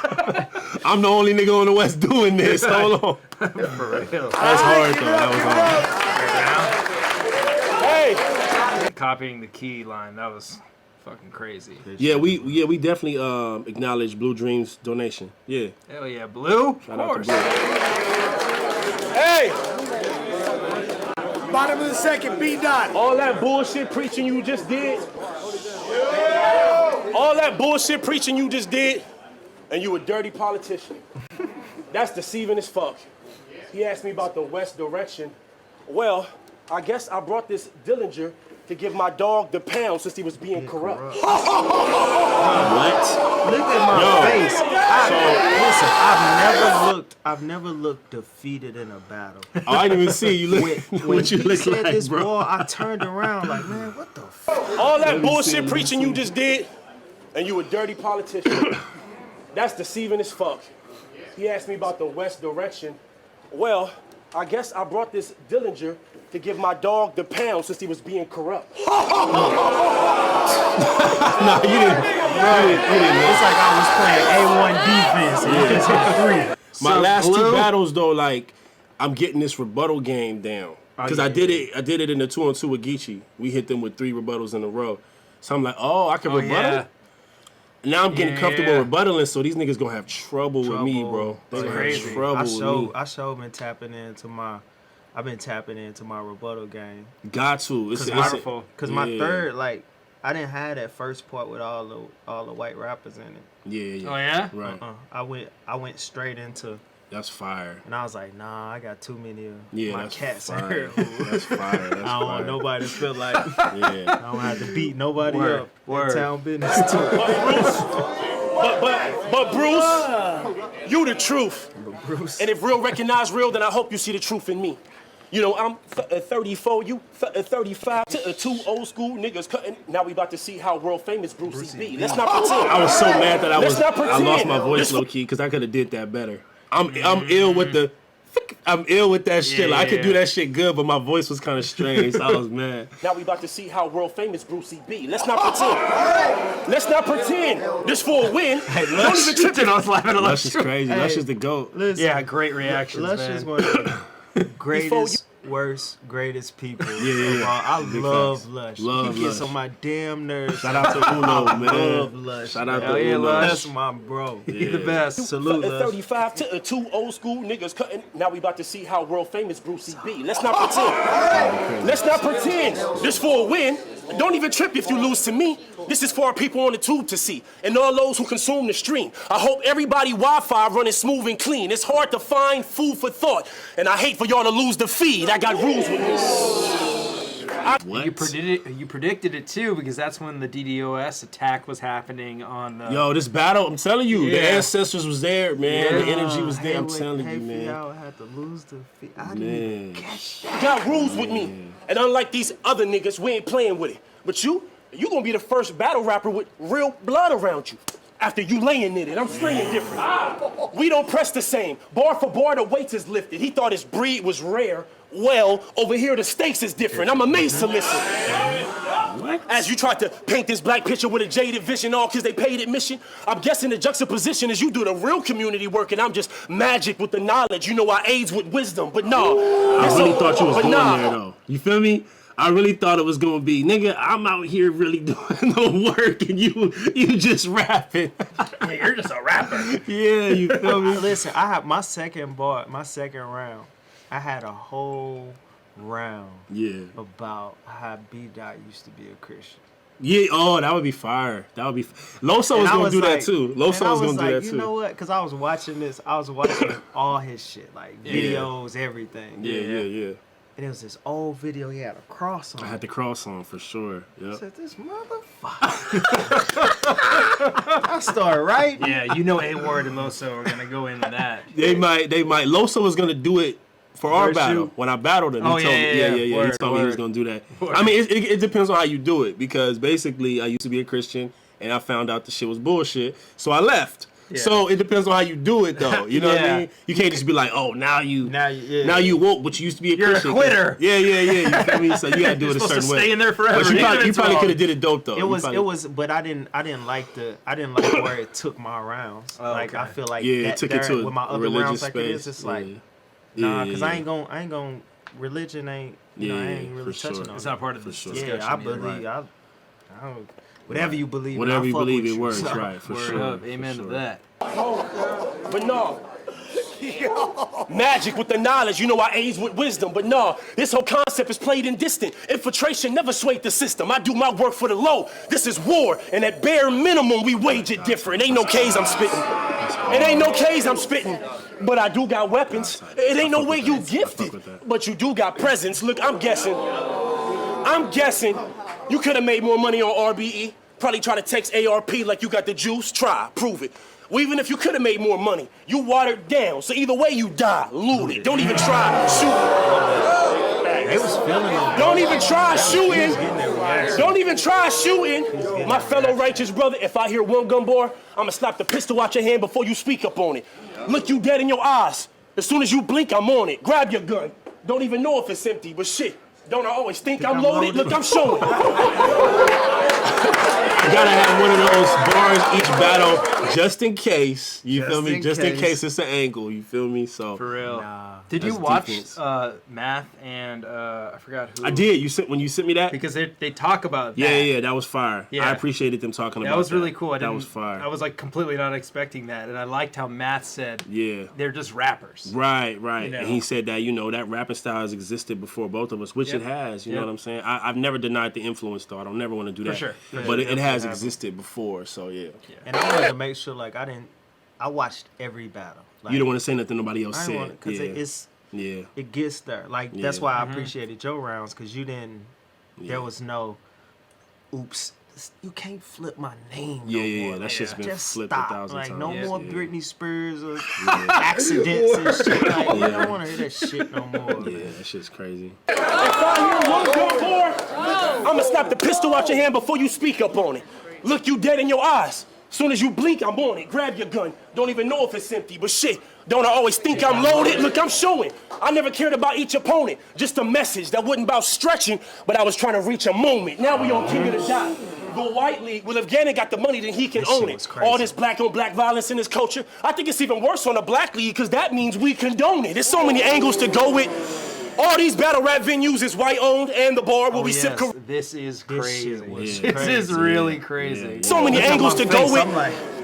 I'm the only nigga on the West doing this. Hold on. For real. That's hard though. That was hard. Hey. Copying the key line. That was fucking crazy. Yeah, we definitely acknowledge Blue Dream's donation. Yeah. Hell yeah, Blue. Shout out to Blue. Hey! Bottom of the second, B-Dot. All that bullshit preaching you just did. All that bullshit preaching you just did, and you a dirty politician. That's deceiving as fuck. He asked me about the West direction. Well, I guess I brought this Dillinger to give my dog the pound since he was being corrupt. What? Look at my face. I've never looked defeated in a battle. Oh, I didn't even see you look. When you he look said like, this bro. ball, I turned around like, man, what the fuck? All that bullshit preaching you just did, and you a dirty politician. That's deceiving as fuck. He asked me about the West direction. Well, I guess I brought this Dillinger to give my dog the pound since he was being corrupt. No, you didn't. It's like I was playing A1 defense and you just hit 3. My last two battles though, like I'm getting this rebuttal game down because I did it in the 2-on-2 with Geechee. We hit them with 3 rebuttals in a row. So I'm like, oh, I can rebuttal. Yeah. Now I'm getting comfortable rebuttaling, so these niggas gonna have trouble with me, bro. They gonna have trouble with me. I sure been tapping into my. I've been tapping into my rebuttal game. Got to. It's wonderful. Because my third, like, I didn't have that first part with all the white rappers in it. Yeah. Oh yeah. Right. I went straight into. That's fire. And I was like, nah, I got too many of my that's cats fire. in here. That's fire. That's I don't want nobody to feel like I don't have to beat nobody up. Word. Town business too. But Bruce, you the truth. And if real recognize real, then I hope you see the truth in me. You know, I'm 34, you 35, 2 old school niggas cutting. Now we about to see how world famous Brucey B. Let's not pretend. I was so mad that I lost pretend. my voice low key because I could have did that better. I'm ill with the. I'm ill with that shit. Like, I could do that shit good, but my voice was kind of strange, so I was mad. Now we about to see how world famous Brucey B. Let's not pretend. Let's not pretend. This for a win. Hey, Don't even trip it. I was laughing a lot. Lush is crazy. Lush is the GOAT. Listen, Yeah, great reactions, Lush man. is one of the greatest, worst, greatest people. Yeah. I Big love facts. Lush. Love he gets Lush. on my damn nerves. Shout out to Uno, man. I love Lush. Shout out Hell to yeah, Uno. Lush. That's my bro. He the best. Salute, Lush. 35 to 2 old school niggas cutting. Now we about to see how world famous Brucey B. Let's not pretend. Let's not pretend. This for a win. Don't even trip if you lose to me. This is for our people on the tube to see, and all those who consume the stream. I hope everybody Wi-Fi running smooth and clean. It's hard to find food for thought, and I hate for y'all to lose the feed. I got rules with this. What? You predicted it too, because that's when the DDoS attack was happening on the... Yo, this battle, I'm telling you, the Yeah. ancestors was there, man. The energy was there. I'm telling you, man. Y'all had to lose the feet. I didn't even catch that. Got rules with me, and unlike these other niggas, we ain't playing with it. But you gonna be the first battle rapper with real blood around you. after you laying in it. I'm spraying different. We don't press the same. Bar for bar, the weights is lifted. He thought his breed was rare. Well, over here, the stakes is different. I'm amazed to listen. What? As you try to paint this black picture with a jaded vision, all because they paid admission, I'm guessing the juxtaposition is you do the real community work and I'm just magic with the knowledge. You know I aids with wisdom, but no. I really thought you was going there, though. You feel me? I really thought it was gonna be, nigga, I'm out here really doing the work and you just rapping. You're just a rapper. Yeah, you feel me? Listen, I have my second round. I had a whole round about how B-Dot used to be a Christian. Yeah, oh, that would be fire. That would be. Loso was gonna do that too. Loso was gonna do that too. You know what? Because I was watching all his shit, like videos, everything. Yeah. And it was this old video. He had a cross on. I had the cross on for sure. Yep. I said, "This motherfucker." I started right. Yeah, you know, A-Ward and Loso are gonna go into that. They might. Loso was gonna do it for our battle. When I battled him, he told me, yeah. He told me he was gonna do that. I mean, it depends on how you do it, because basically I used to be a Christian and I found out the shit was bullshit, so I left. Yeah. So it depends on how you do it, though. You know what I mean? You can't just be like, oh, now you woke, but you used to be a Christian. You're a quitter. Yeah. You feel me? So you gotta do it a certain way. Stay in there forever. But you probably could have did it dope though. It was, but I didn't like where it took my rounds. Like I feel like it took it to with my other rounds like space. it is, it's like nah, because I ain't gonna religion ain't I ain't really touching on. It's not part of the discussion. Yeah, I believe I don't. Whatever you believe, whatever you believe, it works, so. right? For sure. Amen to that. But no. Magic with the knowledge, you know I aids with wisdom, but no, this whole concept is played in distant. Infiltration never swayed the system. I do my work for the low. This is war, and at bare minimum we wage it different. Ain't no K's I'm spitting. It ain't no K's I'm spitting. But I do got weapons. It ain't no way you gifted, but you do got presence. Look, I'm guessing you could have made more money on RBE. Probably try to text ARP like you got the juice. Try, prove it. Well, even if you could have made more money, you watered down. So either way you die, looted. Don't even try shooting. They was feeling it. Don't even try shooting. Don't even try shooting. My fellow righteous brother, if I hear one gun bore, I'ma slap the pistol out your hand before you speak up on it. Look you dead in your eyes. As soon as you blink, I'm on it. Grab your gun. Don't even know if it's empty, but shit. Don't I always think I'm loaded? Look, I'm showing. You gotta have one of those bars each battle, just in case. You feel me? Just in case it's an angle. You feel me? So for real. Did you watch Math and I forgot who? I did. When you sent me that, because they talk about that. Yeah, that was fire. Yeah. I appreciated them talking about that. That was really cool. That was fire. I was like completely not expecting that, and I liked how Math said, they're just rappers. Right. You know? And he said that that rapping style has existed before both of us, which it has. You know what I'm saying? I've never denied the influence, though. I don't never want to do that. For sure. But it has existed before, so yeah. And I wanted to make sure, like, I watched every battle. Like, you don't want to say nothing nobody else said. Because it gets there. Like, that's why I appreciated your rounds, because you didn't, there was no, oops, you can't flip my name no more. That shit's been just flipped stop. 1,000 like, times. no more Britney Spears or accidents and shit. Like, I don't want to hear that shit no more. Yeah, that shit's crazy. If I hear one gun bore, I'ma slap the pistol out your hand before you speak up on it. Look you dead in your eyes. Soon as you blink, I'm on it. Grab your gun. Don't even know if it's empty, but shit. Don't I always think I'm loaded? Look, I'm showing. I never cared about each opponent. Just a message that wasn't about stretching, but I was trying to reach a moment. Now we on King of the Dot. The White League, well, if Gannon got the money, then he can own it. All this black-on-black violence in his culture. I think it's even worse on the Black League, because that means we condone it. There's so many angles to go with. All these battle rap venues is white-owned, and the bar where we sip. This is crazy. This is really crazy. So many angles to go with.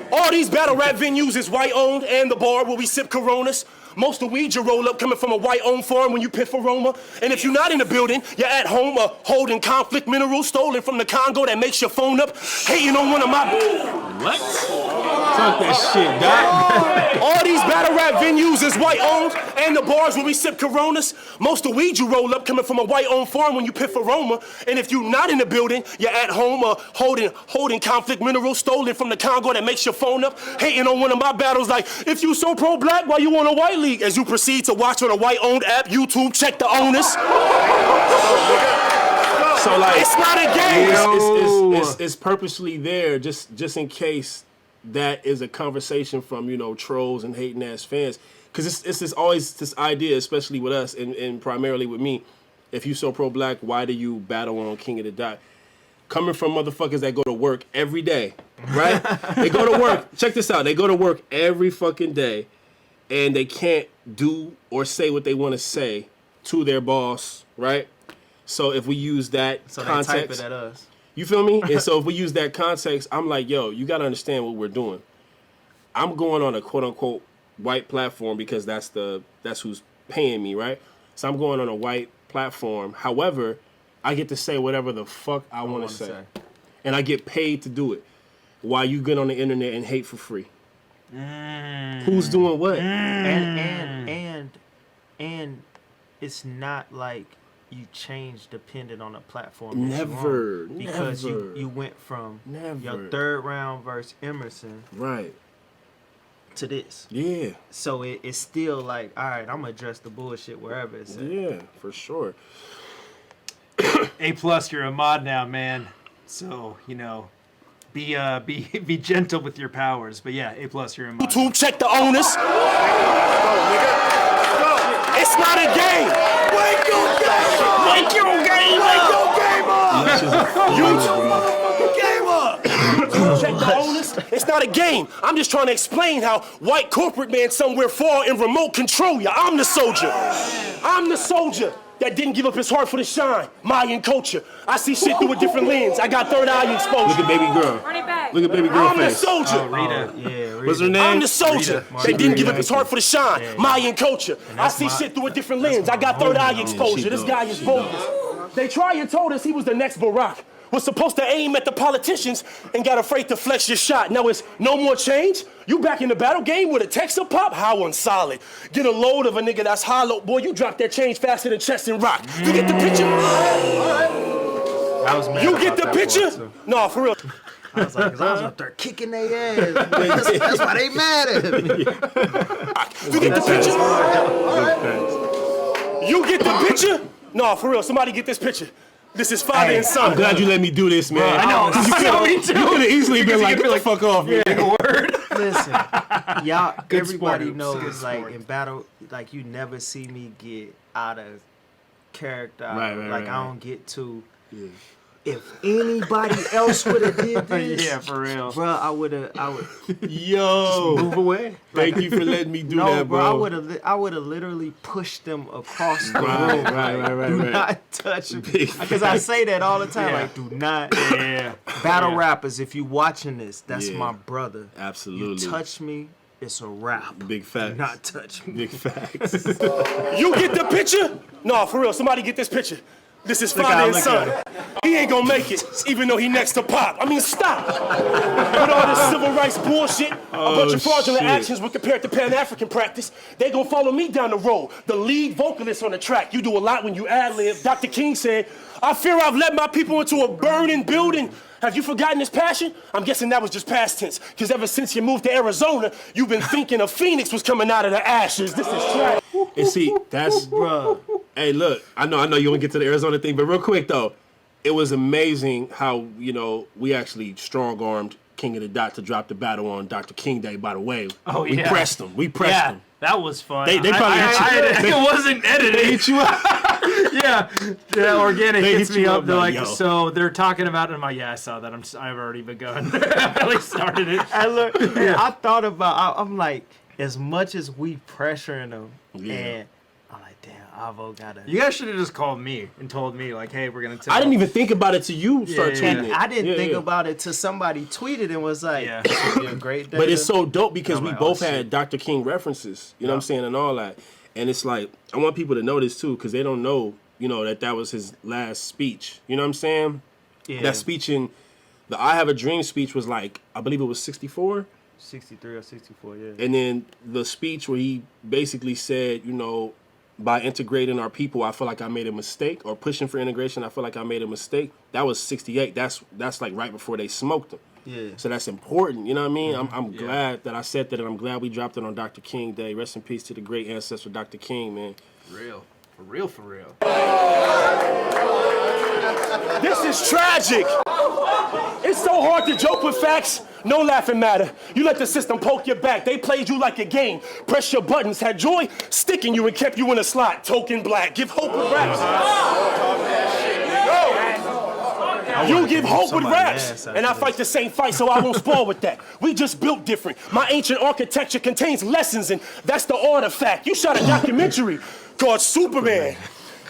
All these battle rap venues is white-owned, and the bar where we sip Coronas. Most of weed you roll up coming from a white-owned farm when you piff aroma. And if you're not in the building, you're at home holding conflict minerals stolen from the Congo that makes your phone up, hating on one of my... What? Talk that shit, Doc. All these battle rap venues is white-owned, and the bars where we sip Coronas. Most of weed you roll up coming from a white-owned farm when you piff aroma. And if you're not in the building, you're at home holding conflict minerals stolen from the Congo that makes your phone up, hating on one of my battles like, if you so pro-black, why you on a white league? As you proceed to watch on a white-owned app, YouTube, check the owners. So like, it's not a game. It's purposely there just in case that is a conversation from, trolls and hating ass fans. Because it's always this idea, especially with us and primarily with me, if you so pro-black, why do you battle on King of the Dot? Coming from motherfuckers that go to work every day, right? They go to work. Check this out. They go to work every fucking day, and they can't do or say what they want to say to their boss, right? So if we use that context, they type it at us. You feel me? And so if we use that context, I'm like, yo, you got to understand what we're doing. I'm going on a quote-unquote white platform because that's who's paying me, right? So I'm going on a white platform. However, I get to say whatever the fuck I want to say. And I get paid to do it while you get on the internet and hate for free. Who's doing what? And it's not like you change depending on the platform. Never. Because you went from your third round versus Emerson. Right. To this. Yeah. So it's still like, all right, I'm gonna address the bullshit wherever it's at. Yeah, for sure. A+, you're a mod now, man. So, be gentle with your powers. But yeah, A+, you're a mod. YouTube, check the owners. It's not a game. Wake your game up! Wake your game Wake up. your game up! Game up! Check the owners. It's not a game. I'm just trying to explain how white corporate man somewhere far in remote control ya. I'm the soldier. I'm the soldier that didn't give up his heart for the shine. Mayan culture. I see shit through a different lens. I got third eye exposure. Look at baby girl. Run it back. Look at baby girl I'm face. the soldier. Rita. Rita. What's her name? I'm the soldier that didn't give up his heart for the shine. Yeah. Mayan culture. I see shit through a different lens. I got third eye exposure. This guy is bogus. They tried and told us he was the next Barack. Was supposed to aim at the politicians and got afraid to flex your shot. Now it's no more change? You back in the battle game with a Texas pop? How unsolid. Get a load of a nigga that's hollow. Boy, you drop that change faster than chest and rock. You get the picture? I was mad You about get the that picture? part, too. No, for real. I was like, 'cause I was up there kicking their ass. That's why they mad at me. You get the picture? You get the picture? No, for real. Somebody get this picture. This is father and son. I'm glad you let me do this, man. I know. Me too. You could have easily been like, get the fuck off, man. Listen, y'all, Good everybody sport, knows, good like, sport. in battle, like, you never see me get out of character. Right, like, right. I don't get to. Yeah. If anybody else would have did this, Yeah, for real. bro, I would. Yo. Move away. Thank you for letting me do No, that, bro, bro. I would have literally pushed them across the Right, room. right. Do not touch me. Big Because I say that all the time. Yeah. Like, do not. Yeah. Battle rappers, if you watching this, that's Yeah. my brother. Absolutely. You touch me, it's a wrap. Big facts. Do not touch me. Big facts. You get the picture? No, for real. Somebody get this picture. This is father and son. He ain't gonna make it, even though he next to Pop. I mean, stop. With all this civil rights bullshit, a bunch of fraudulent shit. actions when compared to Pan-African practice, they gonna follow me down the road. The lead vocalist on the track. You do a lot when you ad-lib. Dr. King said, I fear I've led my people into a burning building. Have you forgotten his passion? I'm guessing that was just past tense, because ever since you moved to Arizona, you've been thinking a phoenix was coming out of the ashes. This is trash. And see, that's, bro. Hey, look, I know you want to get to the Arizona thing, but real quick though, it was amazing how, we actually strong-armed King of the Dot to drop the battle on Dr. King Day, by the way. Oh, We yeah. pressed him. We pressed Yeah, him. that was fun. They probably it wasn't edited. They hit you up. Yeah, organic They hits hit me you up. up They're like, like, yo. so they're talking about it. I'm like, yeah, I saw that. I've already begun. I like started it. I look, and I thought about. I'm like, as much as we pressuring them, and I'm like, damn, Avo gotta. You guys should have just called me and told me, like, hey, we're gonna tell. I didn't even think about it till you start Yeah. tweeting And it. I didn't think Yeah. about it till somebody tweeted and was like, Yeah. "This would be a great day." But it's so dope because I'm we like, both oh, had shit. Dr. King references, you know what I'm saying, and all that. And it's like, I want people to know this too, because they don't know, that was his last speech. You know what I'm saying? Yeah. That speech in the I Have a Dream speech was like, I believe it was 64. 63 or 64, yeah. And then the speech where he basically said, by integrating our people, I feel like I made a mistake, or pushing for integration, I feel like I made a mistake. That was 68. That's like right before they smoked him. Yeah. So that's important, you know what I mean? I'm glad that I said that, and I'm glad we dropped it on Dr. King Day. Rest in peace to the great ancestor, Dr. King, man. For real. This is tragic. It's so hard to joke with facts. No laughing matter. You let the system poke your back. They played you like a game. Press your buttons. Had joy sticking you and kept you in a slot. Token black. Give hope with raps. You give hope with raps. And I fight the same fight, so I won't spoil with that. We just built different. My ancient architecture contains lessons, and that's the artifact. You shot a documentary called Superman.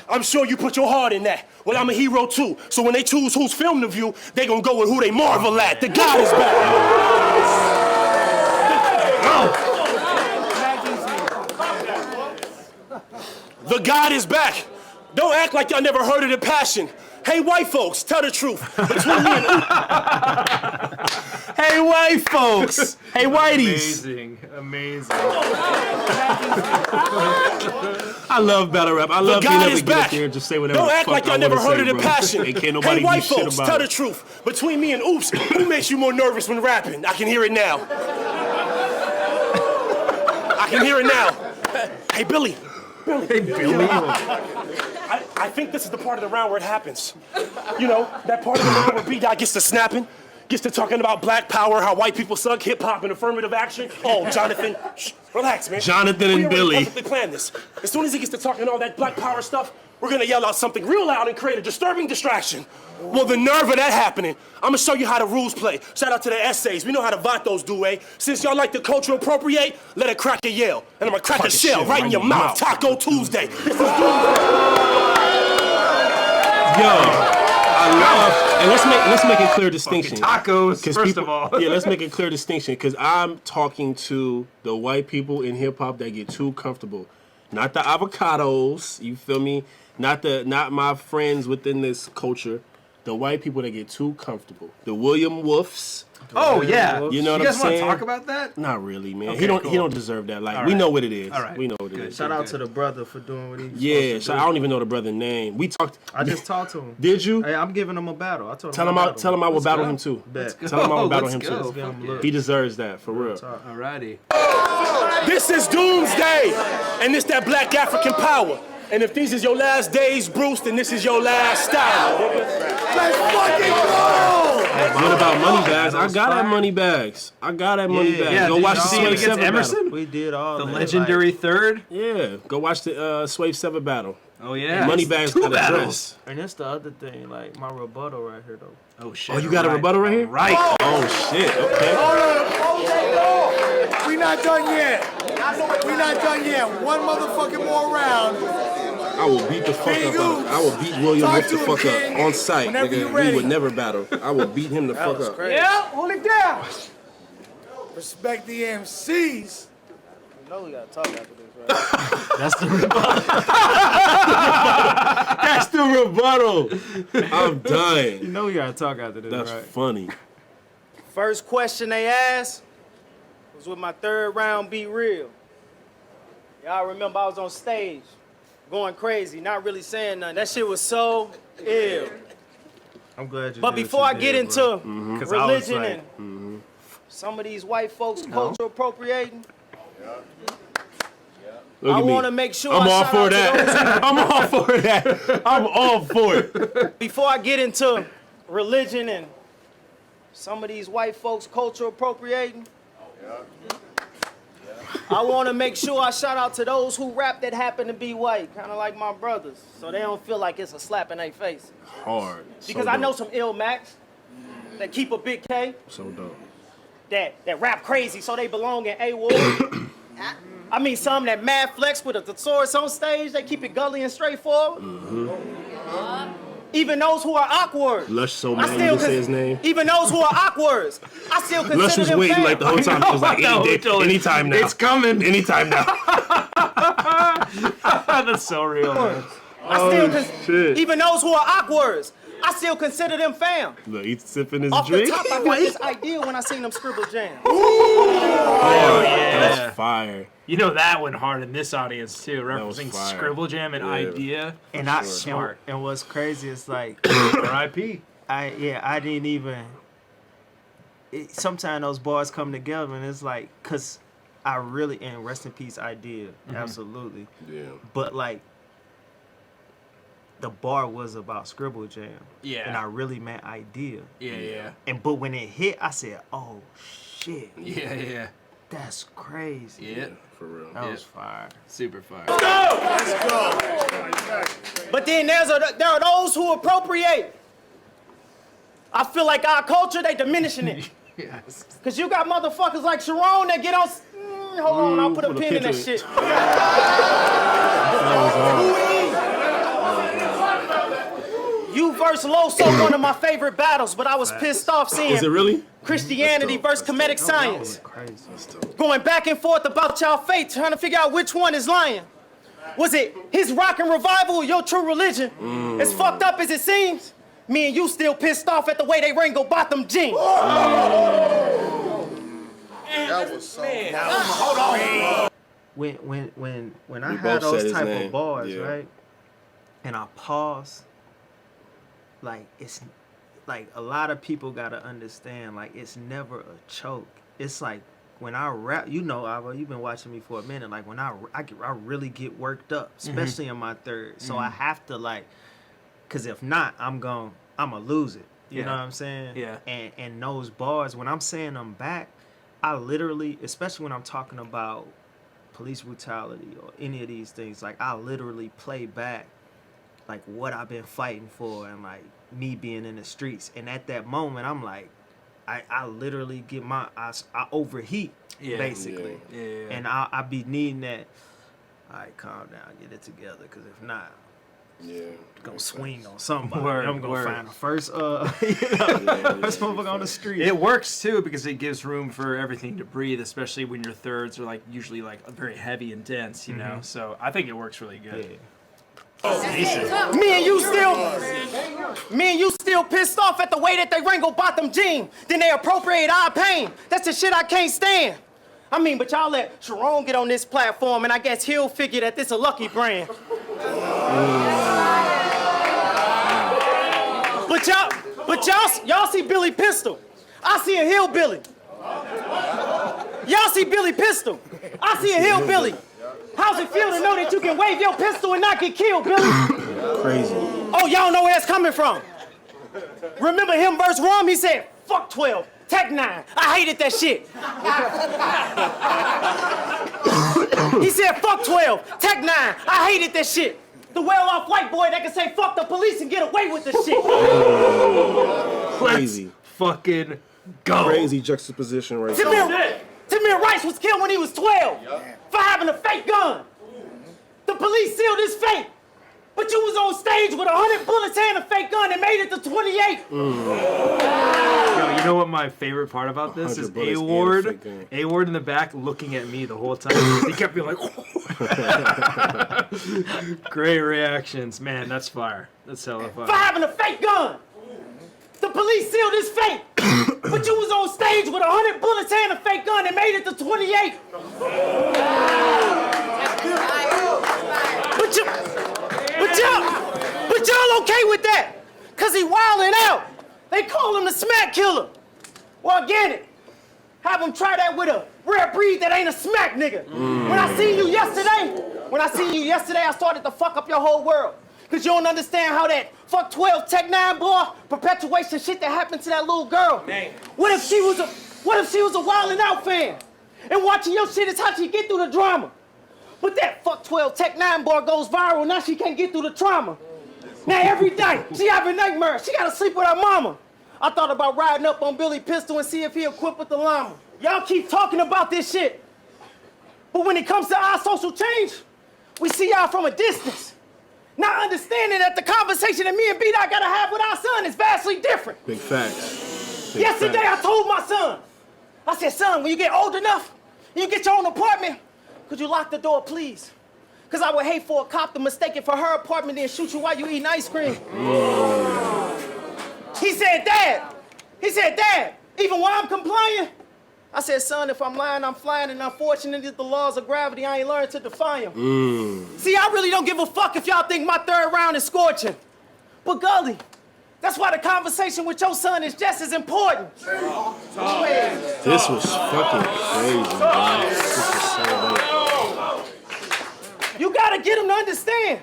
I'm sure you put your heart in that. Well, I'm a hero too. So when they choose who's filming the view, they gonna go with who they marvel at. The God is back. The God is back. Don't act like y'all never heard of the passion. Hey, white folks, tell the truth. Between me and Hey, white folks. Hey, whiteys. Amazing. I love battle rap. I love being God able is to get back. up there and just say whatever Don't the act fuck like y'all I never wanna heard say, of the bro. passion. And can't nobody Hey, white do shit folks, about tell it. the truth. Between me and Oops, who makes you more nervous when rapping? I can hear it now. I can hear it now. Hey, Billy. Hey, Billy. I think this is the part of the round where it happens. You know, that part of the round where B-Dot gets to snapping, gets to talking about black power, how white people suck, hip-hop, and affirmative action. Oh, Jonathan, relax, man. Jonathan and we Billy. perfectly planned this. As soon as he gets to talking all that black power stuff, we're gonna yell out something real loud and create a disturbing distraction. Well, the nerve of that happening, I'm gonna show you how the rules play. Shout out to the essays. We know how the vatos do, eh? Since y'all like to cultural appropriate, let it crack a yell. And I'm gonna crack a shell right in your mouth. Taco Tuesday. This is Yo, I love, and let's make a clear distinction. Tacos, 'Cause first people- of all. Yeah, let's make a clear distinction, because I'm talking to the white people in hip hop that get too comfortable, not the avocados. You feel me? Not my friends within this culture. The white people that get too comfortable. The William Wolfs. Oh, yeah. You know what you I'm guys want saying? to talk about that? Not really, man. Okay, he don't cool. deserve that. Like, All we right. know what it is. All right. We know what it is. Shout out to the brother for doing what he was Yeah, supposed to so do. I don't even know the brother's name. We talked. I just talked to him. Did you? Hey, I'm giving him a battle. I told him Tell him I will battle him too. Bet. Tell him I will battle Let's him go. too. Give him a look. He deserves that, for real. Alrighty. This is doomsday, and it's that black African power. And if these is your last days, Bruce, then this is your last style. Let's fucking go! What about money bags? I got that money bags. Go did watch you the see him Swave against 7 Emerson? battle. We did all The that. legendary third? Yeah, go watch the Swave 7 battle. Oh, yeah. Money bags Two got a battles. dress. And that's the other thing, like my rebuttal right here though. Oh, shit. Oh, you got a rebuttal right here? Right. Oh, shit. Okay. Hold on. We not done yet. We not done yet. One motherfucking more round. I will beat the fuck Big up. Oops. I will beat William Talk Wolf to the him, fuck King. up on site. Whenever Nigga. you We ready. would never battle. I will beat him the fuck up. Yeah, hold it down. Respect the MCs. You know we gotta talk after this, right? That's the rebuttal. I'm dying. You know we gotta talk after this, That's right? funny. First question they asked was with my third round Be Real. Y'all remember I was on stage going crazy, not really saying nothing. That shit was so ill. I'm glad you But did before what I you get did, into bro. 'Cause I was religion like, and some of these white folks cultural appropriating, Look I at me. want to make sure I'm I all shout for out to that. those I'm all for that. I'm all for it. before I get into religion and some of these white folks cultural appropriating, I want to make sure I shout out to those who rap that happen to be white, kind of like my brothers, so they don't feel like it's a slap in their face. Hard. Because So I know dope. some ill Macs that keep a big K, So dope. that rap crazy so they belong in A-Ward. I mean some that mad flex with a thesaurus on stage, they keep it gully and straightforward. Even those who are awkward. Lush so I mad you still didn't say his name. Even those who are awkward, I still consider Lush was them waiting fam. like the whole time. He was like, anytime now. It's coming. Anytime now. That's so real, man. Even those who are awkward, I still consider them fam. Look, he's sipping his Off drink. the top, I got this idea when I seen them scribble jam. Oh, yeah. That's fire. You know that went hard in this audience, too, was referencing fire. Scribble Jam and Yeah. Idea. And I Smart. and what's crazy is like R.I.P. I didn't even. Sometimes those bars come together and it's like, cause I really and rest in peace idea, absolutely. Yeah. But like, the bar was about Scribble Jam. Yeah. And I really meant idea. Yeah. But when it hit, I said, oh shit. Yeah. That's crazy. Yeah. For real. That was fire. Super fire. But then there are those who appropriate. I feel like our culture, they diminishing it. Yes. Cause you got motherfuckers like Sharon that get on. Hold on, I'll put a pin in that shit. You versus Loso, one of my favorite battles, but I was pissed off seeing. Is it really? Christianity versus comedic science. Crazy. Going back and forth about y'all faith, trying to figure out which one is lying. Was it his rock and revival or your true religion? As fucked up as it seems, me and you still pissed off at the way they Ringo bought them jeans. That was so. Hold on. When I had both said those his type name. of bars, Yeah. right? And I pause. Like it's like a lot of people gotta understand. Like it's never a choke. It's like when I rap, you know, Ava, you've been watching me for a minute. Like when I really get worked up, especially in my third. So I have to like, cause if not, I'ma lose it. You know what I'm saying? Yeah. And those bars, when I'm saying them back, I literally, especially when I'm talking about police brutality or any of these things, like I literally play back like what I've been fighting for and like me being in the streets. And at that moment, I'm like, I literally get I overheat, basically. Yeah. And I be needing that, all right, calm down, get it together, because if not, gonna swing on somebody. I'm gonna find the first first motherfucker on the street. It works too because it gives room for everything to breathe, especially when your thirds are like usually like very heavy and dense, you know. So I think it works really good. Me and you still pissed off at the way that they Ringo bought them jeans. Then they appropriate our pain. That's the shit I can't stand. I mean, but y'all let Sharon get on this platform, and I guess he'll figure that this a lucky brand. But y'all see Billy Pistol. I see a hillbilly. Y'all see Billy Pistol. I see a hillbilly. How's it feel to know that you can wave your pistol and not get killed, Billy? Crazy. Oh, y'all know where it's coming from. Remember him versus Rum? He said, fuck 12, Tech 9. I hated that shit. He said, fuck 12, Tech 9. I hated that shit. The well-off white boy that can say fuck the police and get away with the shit. Crazy. Fucking go. Crazy juxtaposition right there. Tamir Rice was killed when he was 12 for having a fake gun. The police sealed his fate. But you was on stage with 100 bullets and a fake gun and made it to 28. Yo, you know what my favorite part about this is? A-Ward in the back looking at me the whole time. He kept being like, great reactions. Man, that's fire. That's hella fire. For having a fake gun. The police sealed his fate. But you was on stage with 100 bullets and a fake gun and made it to 28. But y'all okay with that? Cause he wildin' out. They call him the smack killer. Well, get it. Have him try that with a rare breed that ain't a smack nigga. When I seen you yesterday, I started to fuck up your whole world. Cause you don't understand how that fuck 12 Tech 9 boy perpetuates the shit that happened to that little girl. Dang. What if she was a wildin' out fan? And watching your shit is how she get through the drama. But that fuck 12 Tech 9 boy goes viral, now she can't get through the trauma. Now every day, she having nightmares. She gotta sleep with her mama. I thought about riding up on Billy Pistol and see if he equipped with the llama. Y'all keep talking about this shit. But when it comes to our social change, we see y'all from a distance. Not understanding that the conversation that me and B-Dot gotta have with our son is vastly different. Big facts. Yesterday I told my son, I said, son, when you get old enough, you get your own apartment, could you lock the door, please? Because I would hate for a cop to mistake it for her apartment and shoot you while you eating ice cream. He said, Dad, even while I'm complying, I said, son, if I'm lying, I'm flying, and unfortunately, the laws of gravity, I ain't learned to defy them. See, I really don't give a fuck if y'all think my third round is scorching. But Gully, that's why the conversation with your son is just as important. This was fucking crazy, man. This was so dope. You gotta get him to understand.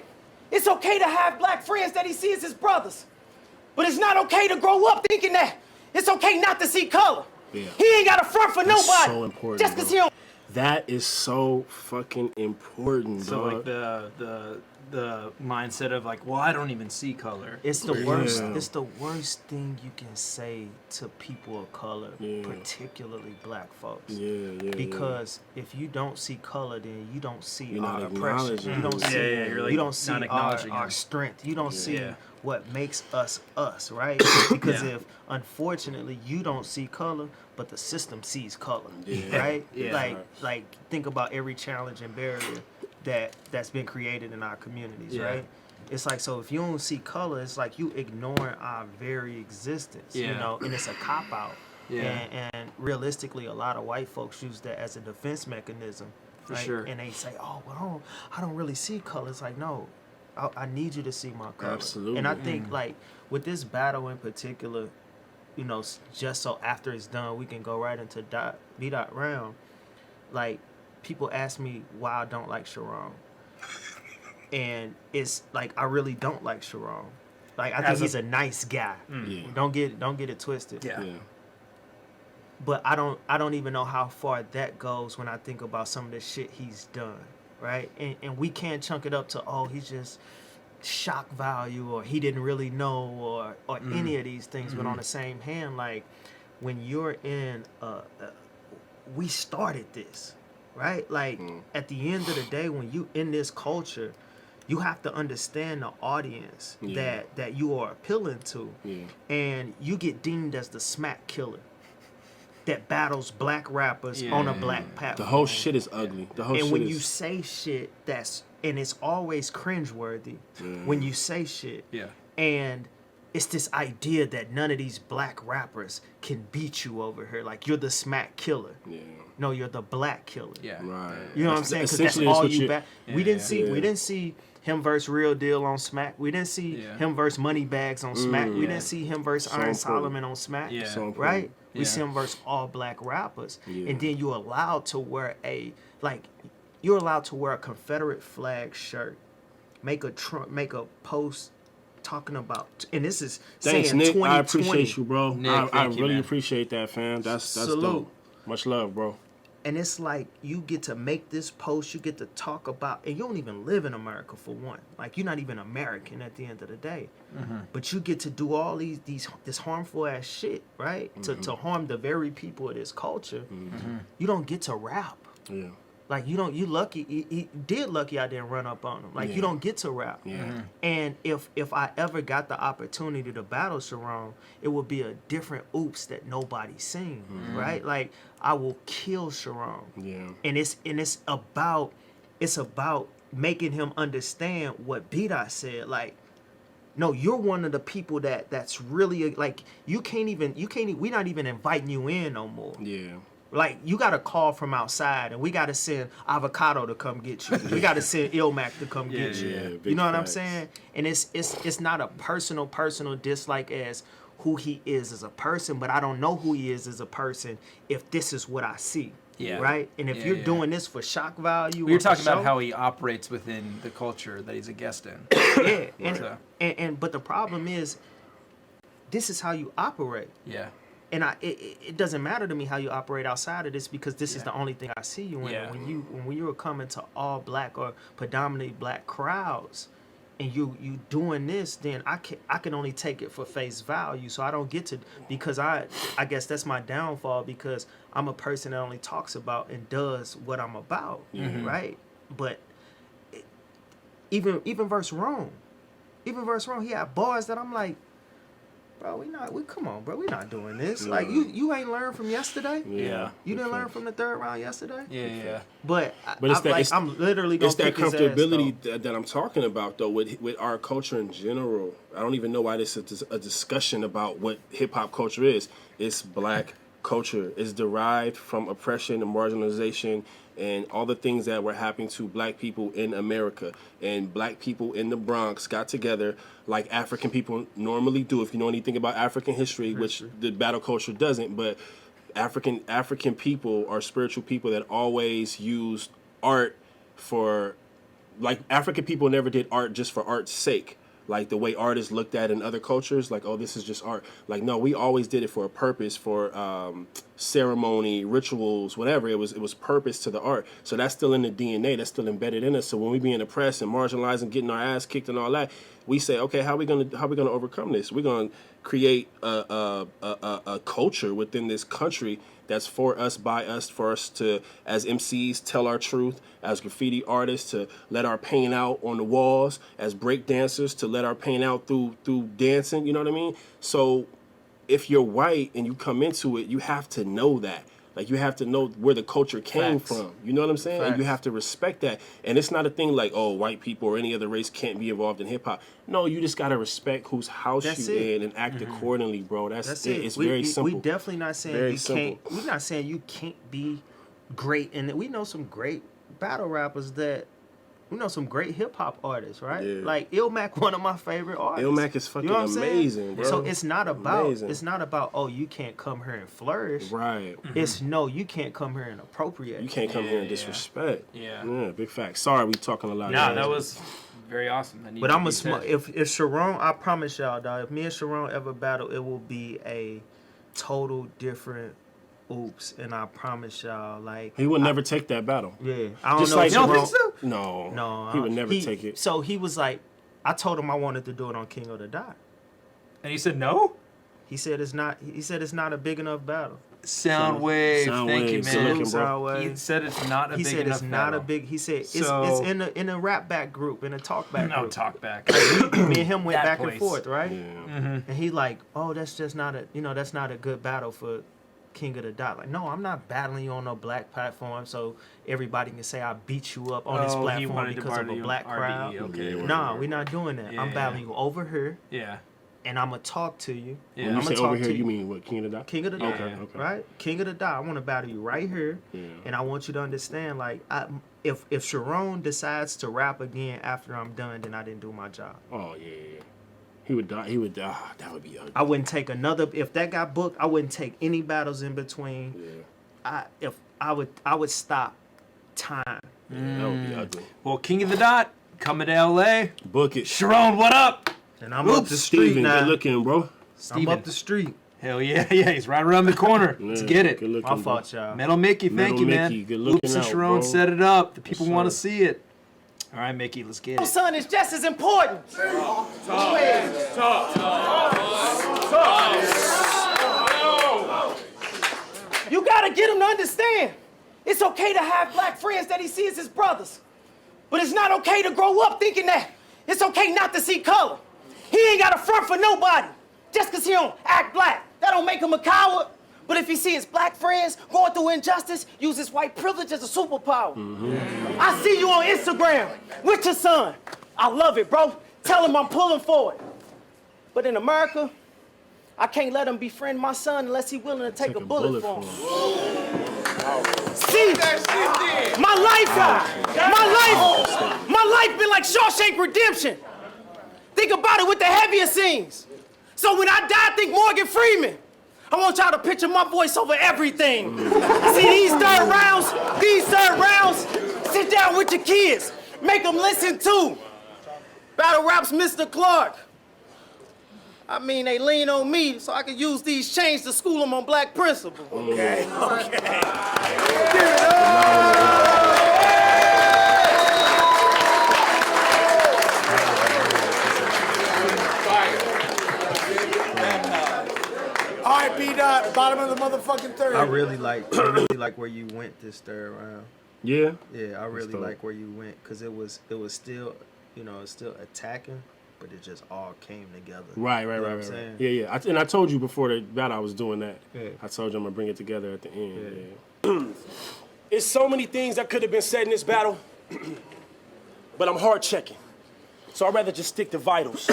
It's okay to have black friends that he sees as brothers. But it's not okay to grow up thinking that it's okay not to see color. Yeah. He ain't got a front for That's nobody. so important, just because bro. he don't. That is so fucking important, So dog. like the mindset of like, well, I don't even see color. It's the worst. Yeah. It's the worst thing you can say to people of color, particularly black folks. Because if you don't see color, then you don't see You're our not oppression. acknowledging You don't it. see. You're like you don't see not acknowledging our it. strength. You don't see Yeah. what makes us us, right? Because if unfortunately you don't see color, but the system sees color, right? Yeah. Like think about every challenge and barrier that's been created in our communities, right? It's like, so if you don't see color, it's like you ignoring our very existence, you know, and it's a cop out. And realistically, a lot of white folks use that as a defense mechanism. For sure. And they say, oh, well, I don't really see color. It's like, no, I need you to see my color. Absolutely. And I think, like, with this battle in particular, you know, just so after it's done, we can go right into B-Dot round. Like, people ask me why I don't like Sharon. And it's like, I really don't like Sharon. Like, I think he's a nice guy. Don't get it twisted. Yeah. But I don't even know how far that goes when I think about some of the shit he's done, right? And we can't chunk it up to, oh, he's just shock value, or he didn't really know, or any of these things. But on the same hand, like, when you're in we started this, right? Like, at the end of the day, when you in this culture, you have to understand the audience that you are appealing to. And you get deemed as the smack killer that battles black rappers on a black platform. The whole shit is ugly. The whole and shit when is... you say shit and it's always cringeworthy when you say shit. And it's this idea that none of these black rappers can beat you over here. Like, you're the smack killer. No, you're the black killer. Right. You know what I'm saying? Because that's all you back. We didn't see him verse Real Deal on Smack. We didn't see him verse Moneybags on Smack. We didn't see him verse Iron Solomon on Smack. Right? We see him verse all black rappers. And then you're allowed to wear you're allowed to wear a Confederate flag shirt, make a post talking about, and this is Thanks, saying Nick. 2020. I appreciate you, bro. Nick, I thank you, really man. appreciate that, fam. That's Salute. dope. Much love, bro. And it's like, you get to make this post, you get to talk about, and you don't even live in America, for one. Like, you're not even American at the end of the day. But you get to do all this harmful ass shit, right? To harm the very people of this culture. You don't get to rap. Like, you lucky, he did lucky I didn't run up on him. Like, you don't get to rap. And if I ever got the opportunity to battle Sharon, it would be a different oops that nobody's seen, right? Like, I will kill Sharon. And it's about making him understand what B-Dot said. Like, no, you're one of the people that's really, like, we're not even inviting you in no more. Like, you got to call from outside, and we got to send Avocado to come get you. We got to send Ilmac to come get you. You know what I'm saying? And it's not a personal dislike as who he is as a person, but I don't know who he is as a person if this is what I see. Right? And if you're doing this for shock value, You're talking about how he operates within the culture that he's a guest in. But the problem is, this is how you operate. And it doesn't matter to me how you operate outside of this, because this is the only thing I see you in. When you were coming to all black or predominantly black crowds, and you doing this, then I can only take it for face value. So I don't get to, because I guess that's my downfall, because I'm a person that only talks about and does what I'm about, right? But even verse wrong, he had bars that I'm like, bro, come on, bro, we not doing this. Like, you ain't learned from yesterday. You didn't learn from the third round yesterday. But I'm literally gonna it's that kick his ass, comfortability that I'm talking about, though, with our culture in general. I don't even know why this is a discussion about what hip hop culture is. It's black culture. It's derived from oppression and marginalization and all the things that were happening to black people in America. And black people in the Bronx got together like African people normally do. If you know anything about African history, which the battle culture doesn't, but African people are spiritual people that always used art for like African people never did art just for art's sake. Like the way art is looked at in other cultures, like, oh, this is just art. Like, no, we always did it for a purpose, for ceremony, rituals, whatever. It was purpose to the art. So that's still in the DNA. That's still embedded in us. So when we be in the press and marginalized and getting our ass kicked and all that, we say, okay, how we gonna overcome this? We're gonna create a culture within this country that's for us, by us, for us to, as MCs, tell our truth, as graffiti artists, to let our pain out on the walls, as break dancers, to let our pain out through dancing, you know what I mean? So if you're white and you come into it, you have to know that. Like, you have to know where the culture came from. You know what I'm saying? And you have to respect that. And it's not a thing like, oh, white people or any other race can't be involved in hip-hop. No, you just got to respect whose house you in and act accordingly, bro. That's it. It's very simple. We definitely not saying can't. We're not saying you can't be great. And we know some great battle rappers that... We know some great hip hop artists, right? Yeah. Like Illmac, one of my favorite artists. Illmac is fucking amazing, bro. So it's not about oh, you can't come here and flourish. Right. It's no, you can't come here and appropriate. You can't come here and disrespect. Yeah, big fact. Sorry, we talking a lot. Nah, that was very awesome. But I'm if Sharon, I promise y'all, dog, if me and Sharon ever battle, it will be a total different OOOPS, and I promise y'all, like he would never take that battle. Yeah, I don't just know. Like you don't Sharon, think so? No, he would never take it. So he was like, I told him I wanted to do it on King of the Dot, and he said no. He said it's not. He said it's not a big enough battle. Soundwave, thank you, man. Soundwave. He said it's not a big enough battle. He said it's not a big. He said it's in a rap back group, in a talk back group. No talk back. Me and him went back and forth, right? Yeah. And he like, oh, that's just not a, that's not a good battle for King of the Dot. Like, no, I'm not battling you on no black platform so everybody can say I beat you up on this platform because of a black crowd. Okay. No, we're not doing that. I'm battling you over here. Yeah. And I'm gonna talk to you. Yeah. When you say over here, you mean what? King of the Dot? King of the Dot. Okay. Right? King of the Dot. I want to battle you right here. Yeah. And I want you to understand, like, if Sharon decides to rap again after I'm done, then I didn't do my job. Oh yeah. He would die. That would be ugly. I wouldn't take another. If that got booked, I wouldn't take any battles in between. Yeah. I would stop time. Yeah, that would be ugly. Well, King of the Dot coming to LA. Book it. Sharon, what up? And I'm up the street Steven, now. Good looking, bro. I'm up the street. Hell yeah, he's right around the corner. Let's get it. Good looking, my fault, y'all. Metal Mickey, thank you, man. Good looking OOOPS and out, Sharon bro. set it up. The people want to see it. All right, Mickey, let's get it. Son, is just as important. You gotta get him to understand. It's okay to have black friends that he sees as his brothers. But it's not okay to grow up thinking that it's okay not to see color. He ain't got a front for nobody. Just because he don't act black, that don't make him a coward. But if he see his black friends going through injustice, use his white privilege as a superpower. Mm-hmm. I see you on Instagram with your son. I love it, bro. Tell him I'm pulling for it. But in America, I can't let him befriend my son unless he's willing to take a bullet for him. See, my life been like Shawshank Redemption. Think about it with the heavier scenes. So when I die, think Morgan Freeman. I want y'all to picture my voice over everything. See, these third rounds, sit down with your kids. Make them listen too. Battle Rap's Mr. Clark. I mean, they lean on me so I can use these chains to school them on black principle. Okay. All right, B-Dot, bottom of the motherfucking third. I really like where you went this third round. Yeah? Yeah, I really like where you went because it was still, it's still attacking, but it just all came together. Right. Yeah. And I told you before the battle I was doing that. Yeah. I told you I'm gonna bring it together at the end. Yeah. It's so many things that could have been said in this battle, but I'm hard checking. So I'd rather just stick to vitals.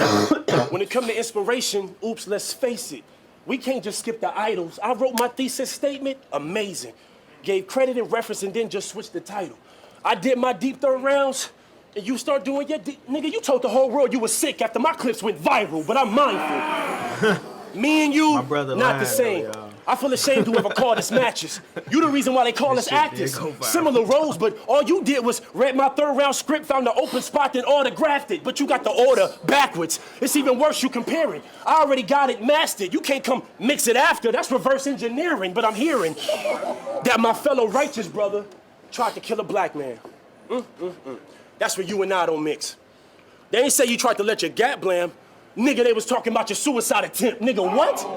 When it comes to inspiration, oops, let's face it. We can't just skip the idols. I wrote my thesis statement, amazing. Gave credit and reference and then just switched the title. I did my deep third rounds, and you start doing your nigga, you told the whole world you was sick after my clips went viral, but I'm mindful. Me and you, my brother not the same. Though, I feel ashamed whoever called us matches. You the reason why they call us actors. Similar roles, but all you did was read my 3rd round script, found the open spot, then autographed it. But you got the order backwards. It's even worse, you comparing. I already got it mastered. You can't come mix it after. That's reverse engineering. But I'm hearing that my fellow righteous brother tried to kill a black man. That's where you and I don't mix. They ain't say you tried to let your gap blam. Nigga, they was talking about your suicide attempt. Nigga, what?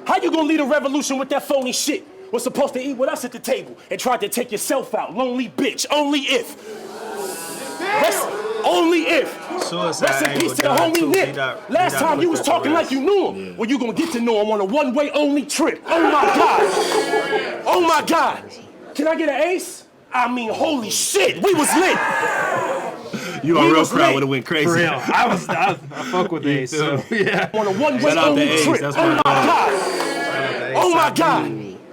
How you gonna lead a revolution with that phony shit? Was supposed to eat with us at the table and tried to take yourself out. Lonely bitch. Only if. Only if. Suicide Rest in peace to the homie Nick. Last time you was talking like you knew him. Yeah. Well, you gonna get to know him on a one-way only trip. Oh my God. Oh my God. Can I get an ace? I mean, holy shit. We was lit. You a real crowd would have went crazy. For real. I fuck with Ace. So, yeah. On a one-way only trip. That's oh my God. Oh my God.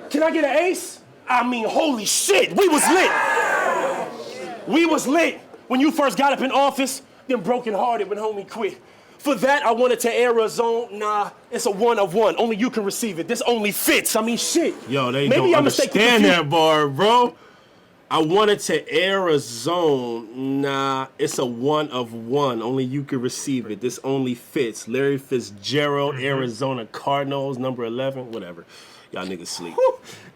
Can I get an ace? I mean, holy shit. We was lit. We was lit when you first got up in office, then broken-hearted when homie quit. For that, I wanted to air a zone. Nah, it's a 1 of 1. Only you can receive it. This only fits. I mean, shit. Yo, they don't understand that bar, bro. I wanted to air a zone. Nah, it's a 1 of 1. Only you can receive it. This only fits. Larry Fitzgerald, Arizona Cardinals, number 11, whatever. Y'all niggas sleep.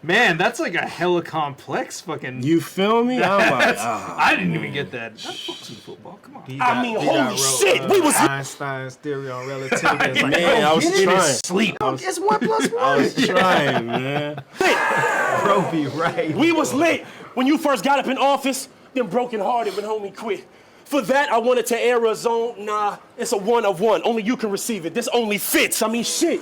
Man, that's like a hella complex fucking. You feel me? I'm like, I didn't even get that. That's football. Come on. I mean, holy shit. We was Einstein's theory on relativity. Like, man, I was trying. Sleep. It's 1 + 1. I was trying, man. Bro, be right. We was lit when you first got up in office, then broken-hearted when homie quit. For that, I wanted to air a zone. Nah, it's a 1 of 1. Only you can receive it. This only fits. I mean, shit.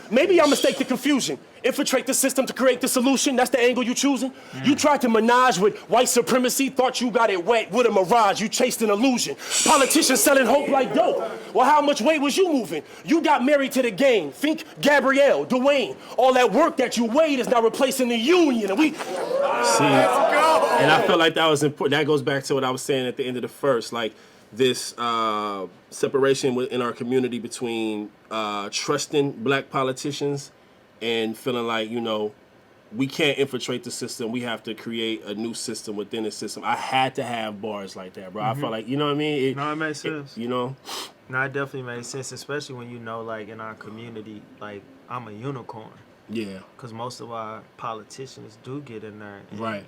Maybe I mistake the confusion. Infiltrate the system to create the solution. That's the angle you choosing. You tried to menage with white supremacy. Thought you got it wet with a mirage. You chased an illusion. Politicians selling hope like dope. Well, how much weight was you moving? You got married to the game. Think Gabrielle, Dwayne. All that work that you weighed is now replacing the union. And we... See, and I felt like that was important. That goes back to what I was saying at the end of the first. Like, this separation in our community between trusting black politicians and feeling like, you know, we can't infiltrate the system. We have to create a new system within the system. I had to have bars like that, bro. I felt like, you know what I mean? No, it makes sense. You know? No, it definitely makes sense, especially when you know, like, in our community, like, I'm a unicorn. Yeah. Because most of our politicians do get in there. And, right.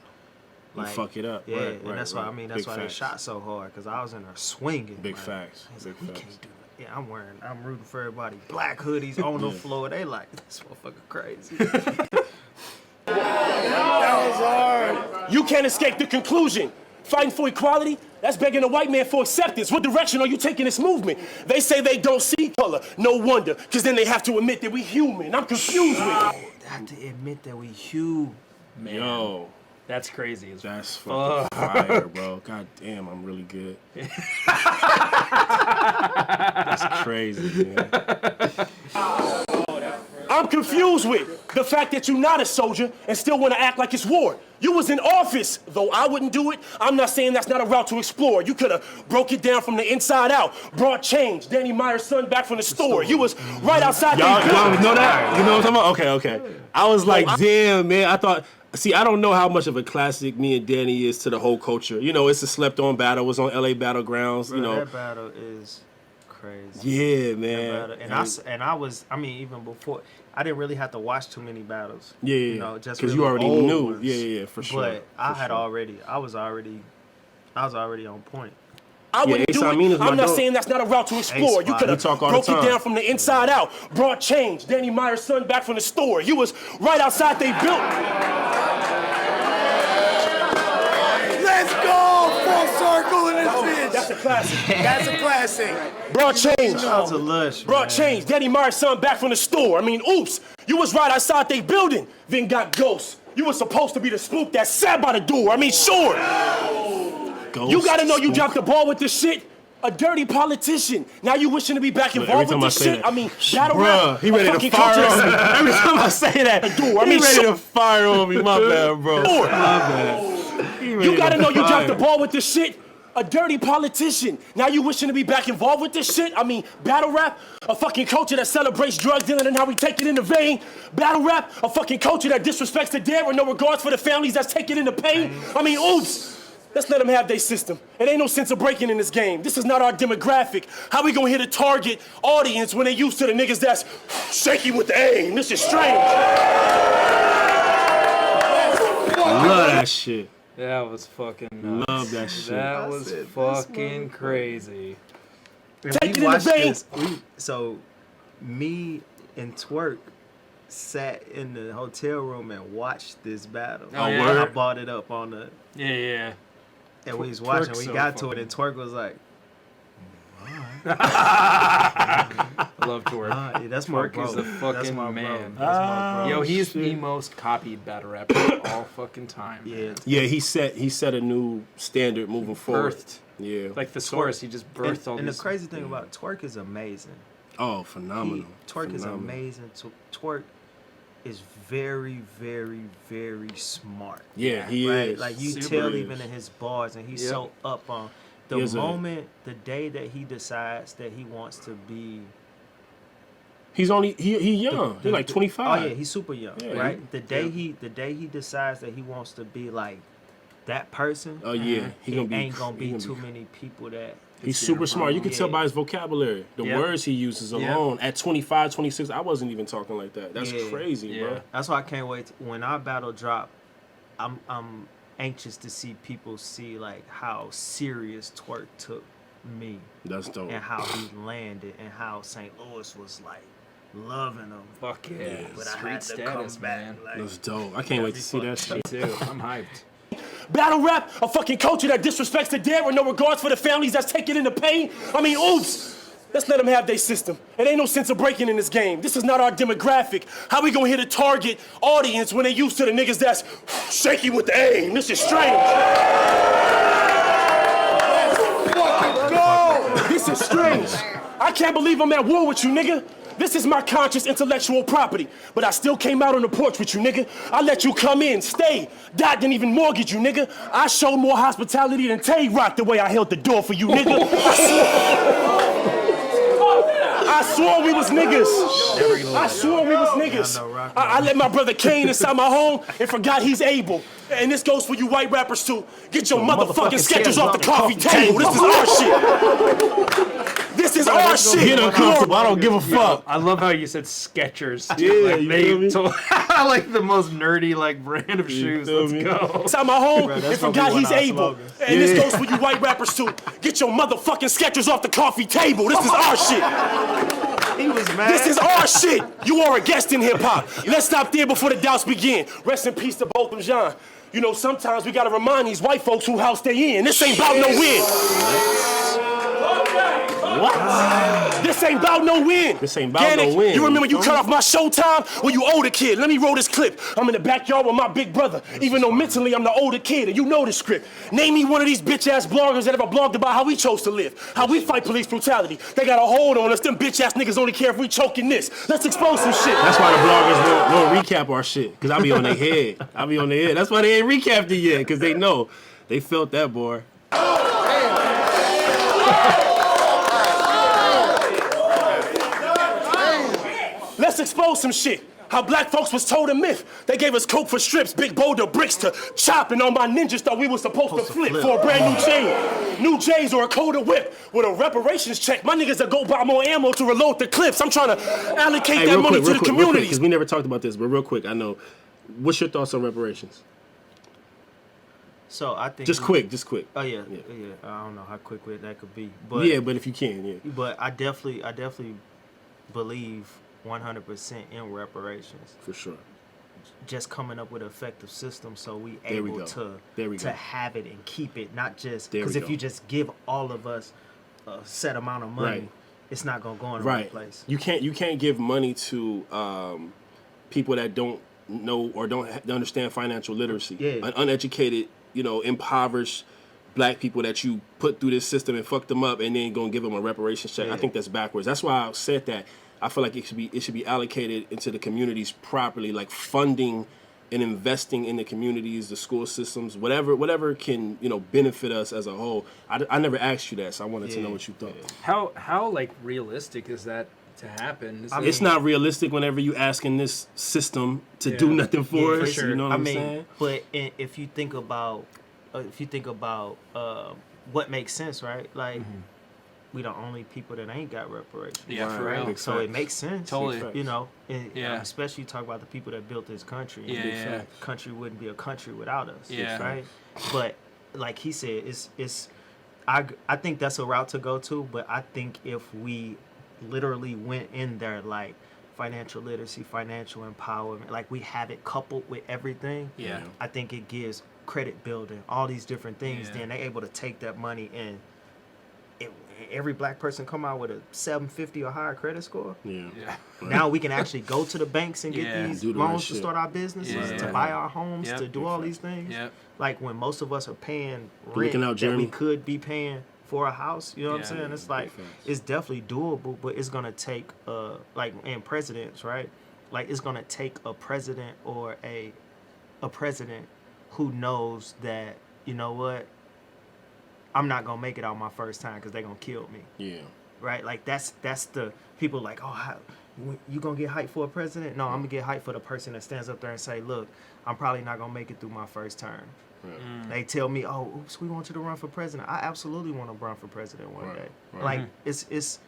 Like, fuck it up. Yeah, right, and that's why, I mean, that's Big why facts. they shot so hard, because I was in there swinging. Big like, facts. Big we facts. can't do that. Yeah, I'm rooting for everybody. Black hoodies on the floor. They like, this motherfucker crazy. You can't escape the conclusion. Fighting for equality, that's begging a white man for acceptance. What direction are you taking this movement? They say they don't see color. No wonder, because then they have to admit that we human. I'm confused with it. They have to admit that we human. Man, Yo. that's crazy. That's fucking fire, bro. God damn, I'm really good. That's crazy, man. I'm confused with the fact that you're not a soldier and still want to act like it's war. You was in office, though I wouldn't do it. I'm not saying that's not a route to explore. You could have broke it down from the inside out, brought change. Danny Meyer's son back from the store. You was right outside. Y'all know that? You know what I'm talking about? Okay. I was like, damn, man. I thought. See, I don't know how much of a classic me and Danny is to the whole culture. You know, it's a slept-on battle. It was on LA Battlegrounds. You know, that battle is crazy. Yeah, man. And I was, I mean, even before, I didn't really have to watch too many battles. Yeah, you know, just because really you already old knew. ones. Yeah, for sure. But I was already on point. I wouldn't do it. I'm not saying that's not a route to explore. You could have broke it down from the inside out, brought change. Danny Meyer's son back from the store. You was right outside they built. Let's go! Full circle in this bitch! That's a classic. That's a classic. Brought change. Shout out to Lush, Brought man. change. Danny Meyer's son back from the store. I mean, oops. You was right outside they building, then got ghosts. You was supposed to be the spook that sat by the door. I mean, sure. Ghost, you gotta know you spook. dropped the ball with this shit. A dirty politician. Now you wishing to be back involved with this shit. I mean, battle rap. He ready to fire on me. Every time I say that, he ready to fire on me. My bad, bro. My bad. You gotta know you dropped the ball with this shit. A A dirty politician. Now you wishing to be back involved with this shit? I mean, battle rap? A fucking culture that celebrates drug dealing and how we take it in the vein? Battle rap? A fucking culture that disrespects the dead with no regards for the families that's taking in the pain? I mean, oops. Let's let them have their system. It ain't no sense of breaking in this game. This is not our demographic. How we gonna hit a target audience when they used to the niggas that's shaky with the aim? This is strange. I love that shit. That was fucking nuts. Love that shit. That was fucking crazy. Take it in the vein. So, me and Twerk sat in the hotel room and watched this battle. Oh, yeah? I bought it up on the... Yeah. And we was watching. We so got to it, and Twerk was like, I love Twerk. yeah, that's my Twerk bro. is the fucking That's my man. bro. That's my bro. Yo, he's the most copied battle rapper of all fucking time. Yeah. Yeah, he set a new standard moving forward. Birthed. Yeah. Like thesaurus, he just birthed all And the these. crazy thing about Twerk is amazing. Oh, phenomenal. Twerk is Phenomenal. amazing. Twerk is very, very, very smart. Yeah, he right? is. Like you Super tell is. even in his bars, and he's Yep. so up on the He is moment, the day that he decides that he wants to be. He's only he young. He's like 25. Oh yeah, he's super young, Yeah, right? he- The day he decides that he wants to be like that person. Oh yeah, he gonna be. ain't gonna he be gonna too many people that. He's super smart. You can tell Yeah. by his vocabulary, the Yep. words he uses Yep. alone. At 25, 26, I wasn't even talking like that. That's Yeah. crazy, Yeah. bro. That's why I can't wait when our battle drop. I'm anxious to see people see like how serious Twerk took me That's dope. and how he landed and how St. Louis was like loving him. Fuck yeah. But I Street had to status, come back. man. Like, That's dope. I can't wait to see that Me shit. too. I'm hyped. Battle rap? A fucking culture that disrespects the dead with no regards for the families that's taking in the pain? I mean, oops. Let's let them have their system. It ain't no sense of breaking in this game. This is not our demographic. How we gonna hit a target audience when they used to the niggas that's shaky with the aim? This is strange. This is strange. I can't believe I'm at war with you, nigga. This is my conscious intellectual property, but I still came out on the porch with you, nigga. I let you come in, stay. Dot didn't even mortgage you, nigga. I showed more hospitality than Tay Rock the way I held the door for you, nigga. I swore we was niggas. I swore we was niggas. I let my brother Kane inside my home and forgot he's able. And this goes for you white rappers too. Get your motherfucking sketches off the coffee table. This is our shit. This is our shit. Get uncomfortable. I don't give a fuck. I love how you said Skechers. Yeah, Like, you feel me? like the most nerdy like brand of shoes. feel Let's me? go. Inside my home and forgot he's able. And this Yeah. goes for you white rappers too. Get your motherfucking sketches off the coffee table. This is our shit. he was mad. This is our shit. You are a guest in hip hop. Let's stop there before the doubts begin. Rest in peace to both of Jean. You know, sometimes we gotta remind these white folks who house they in. This ain't about no win. This ain't about no win. This ain't about no Gannick, win. You remember you cut off my showtime when you older kid? Let me roll this clip. I'm in the backyard with my big brother. Even though mentally I'm the older kid, and you know the script. Name me one of these bitch-ass bloggers that ever blogged about how we chose to live, how we fight police brutality. They got a hold on us. Them bitch-ass niggas only care if we choking this. Let's expose some shit. That's why the bloggers won't recap our shit, because I be on their head. I be on their head. That's why they ain't recapped it yet, because they know. They felt that, boy. Let's expose some shit. How black folks was told a myth. They gave us coke for strips, big boulder bricks to chop, and all my ninjas thought we was supposed to flip for a brand new chain. New J's or a coda whip with a reparations check. My niggas that go buy more ammo to reload the clips. I'm trying to allocate that money to the communities. Because we never talked about this, but real quick, I know. What's your thoughts on reparations? So I think Just quick. Oh yeah. I don't know how quick that could be, but But if you can, yeah. But I definitely believe 100% in reparations. For sure. Just coming up with an effective system so we There we able go. to There we go. have it and keep it, not just There we because if go. you just give all of us a set amount of money, Right. it's not gonna go in the right place. You can't give money to people that don't know or don't understand financial literacy. Yeah. An uneducated, impoverished black people that you put through this system and fuck them up and then gonna give them a reparations check. Yeah. I think that's backwards. That's why I said that. I feel like it should be allocated into the communities properly, like funding and investing in the communities, the school systems, whatever can, you know, benefit us as a whole. I never asked you that, so I wanted to know what you thought. How like realistic is that to happen? It's not realistic whenever you asking this system to do nothing for us. sure. You know what I'm saying? But if you think about, what makes sense, right? Like, we the only people that ain't got reparations. Yeah, for right? real. So it makes sense. Totally. You know, and Yeah. especially talk about the people that built this country. Yeah. The country wouldn't be a country without us. Yeah. Right. But like he said, I think that's a route to go to. But I think if we literally went in there like financial literacy, financial empowerment, like we have it coupled with everything. Yeah. I think it gives credit building, all these different things. Yeah. Then they're able to take that money and every black person come out with a 750 or higher credit score. Yeah. Now we can actually go to the banks and get these Do the right loans to shit. start our businesses, Yeah. to buy our homes, Yep. to do all these things. Yep. Like when most of us are paying rent Looking out, that we Jeremy. could be paying for a house, you know what I'm Yeah. saying? It's like, it's definitely doable, but it's gonna take like, and presidents, right? Like it's gonna take a president or a president who knows that, you know what, I'm not gonna make it out my first time because they're gonna kill me. Yeah. Right? Like that's the people like, oh, you gonna get hyped for a president? No, I'm gonna get hyped for the person that stands up there and say, look, I'm probably not gonna make it through my first term. They tell me, oh, oops, we want you to run for president. I absolutely want to run for president one day. Like it's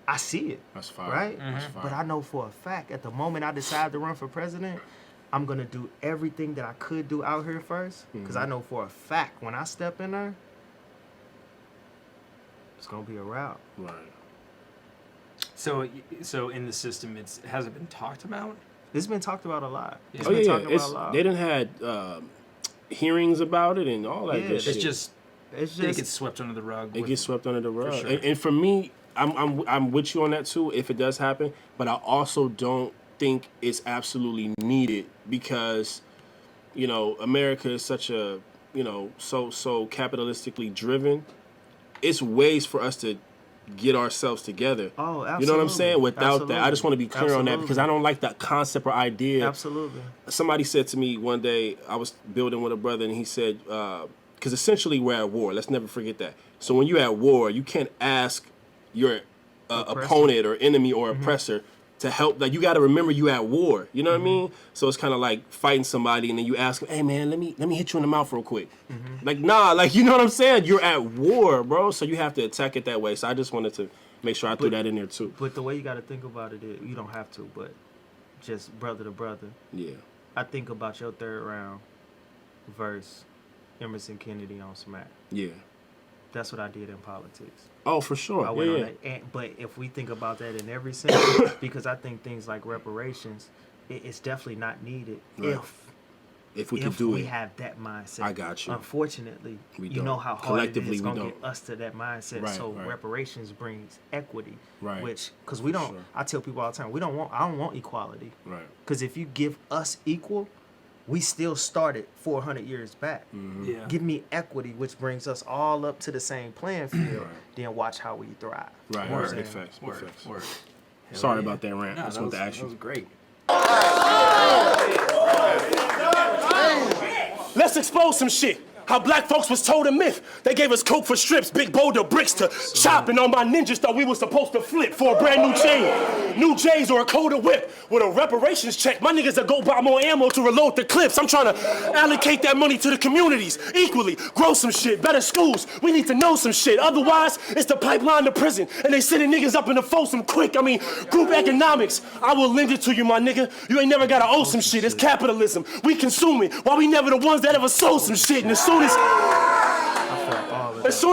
I see it. That's fine. Right? That's fine. But I know for a fact at the moment I decide to run for president, I'm gonna do everything that I could do out here first. Because I know for a fact when I step in there, it's gonna be a route. Right. So in the system, has it been talked about? It's been talked about a lot. It's Oh been yeah, talked about a lot. they done had hearings about it and all that Yeah, good it's shit. It's It just gets swept under the rug. It gets swept under the rug. sure. And for me, I'm with you on that too, if it does happen. But I also don't think it's absolutely needed because, you know, America is such a, you know, so capitalistically driven. It's ways for us to get ourselves together. Oh, absolutely. You know what I'm saying? Without that, I Absolutely. just want to be clear on that because I don't like that concept or idea. Absolutely. Somebody said to me one day, I was building with a brother, and he said, because essentially we're at war. Let's never forget that. So when you're at war, you can't ask your opponent or enemy or oppressor to help. Like, you got to remember you at war. You know what I mean? So it's kind of like fighting somebody, and then you ask them, hey, man, let me hit you in the mouth real quick. Like, nah, like, you know what I'm saying? You're at war, bro, so you have to attack it that way. So I just wanted to make sure I threw that in there, too. But the way you got to think about it is, you don't have to, but just brother to brother. Yeah. I think about your third round verse Emerson Kennedy on Smack. Yeah. That's what I did in politics. Oh, for sure. I went on Yeah. that. But if we think about that in every sense, because I think things like reparations, it's definitely not needed Right. If we could do we it. have that mindset. I got you. Unfortunately, We you don't. know how hard Collectively, it is we going to don't. get us to that mindset. Right, so right. reparations brings equity, Right. which because we don't. Sure. I tell people all the time, I don't want equality. Right. Because if you give us equal, we still started 400 years back. Yeah. Give me equity, which brings us all up to the same playing field. Then watch how we thrive. Right. You know what I'm Right. Big saying? facts. Big Word, facts. word. Sorry yeah. about that rant. No, I just that wanted to was- ask you. That was great. Let's expose some shit. How black folks was told a myth. They gave us coke for strips, big boulder bricks to chop, and all my ninjas thought we was supposed to flip for a brand new chain. New J's or a coda whip with a reparations check. My niggas will go buy more ammo to reload the clips. I'm trying to allocate that money to the communities equally. Grow some shit, better schools. We need to know some shit. Otherwise, it's the pipeline to prison, and they sending niggas up in the Folsom quick. I mean, group economics. I will lend it to you, my nigga. You ain't never gotta owe some shit. It's capitalism. We consume it. Why we never the ones that ever sold some shit? And as soon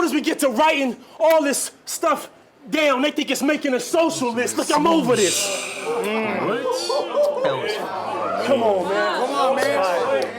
as we get to writing all this stuff down, they think it's making us socialist. Look, I'm over this. Come on, man. Come on, man.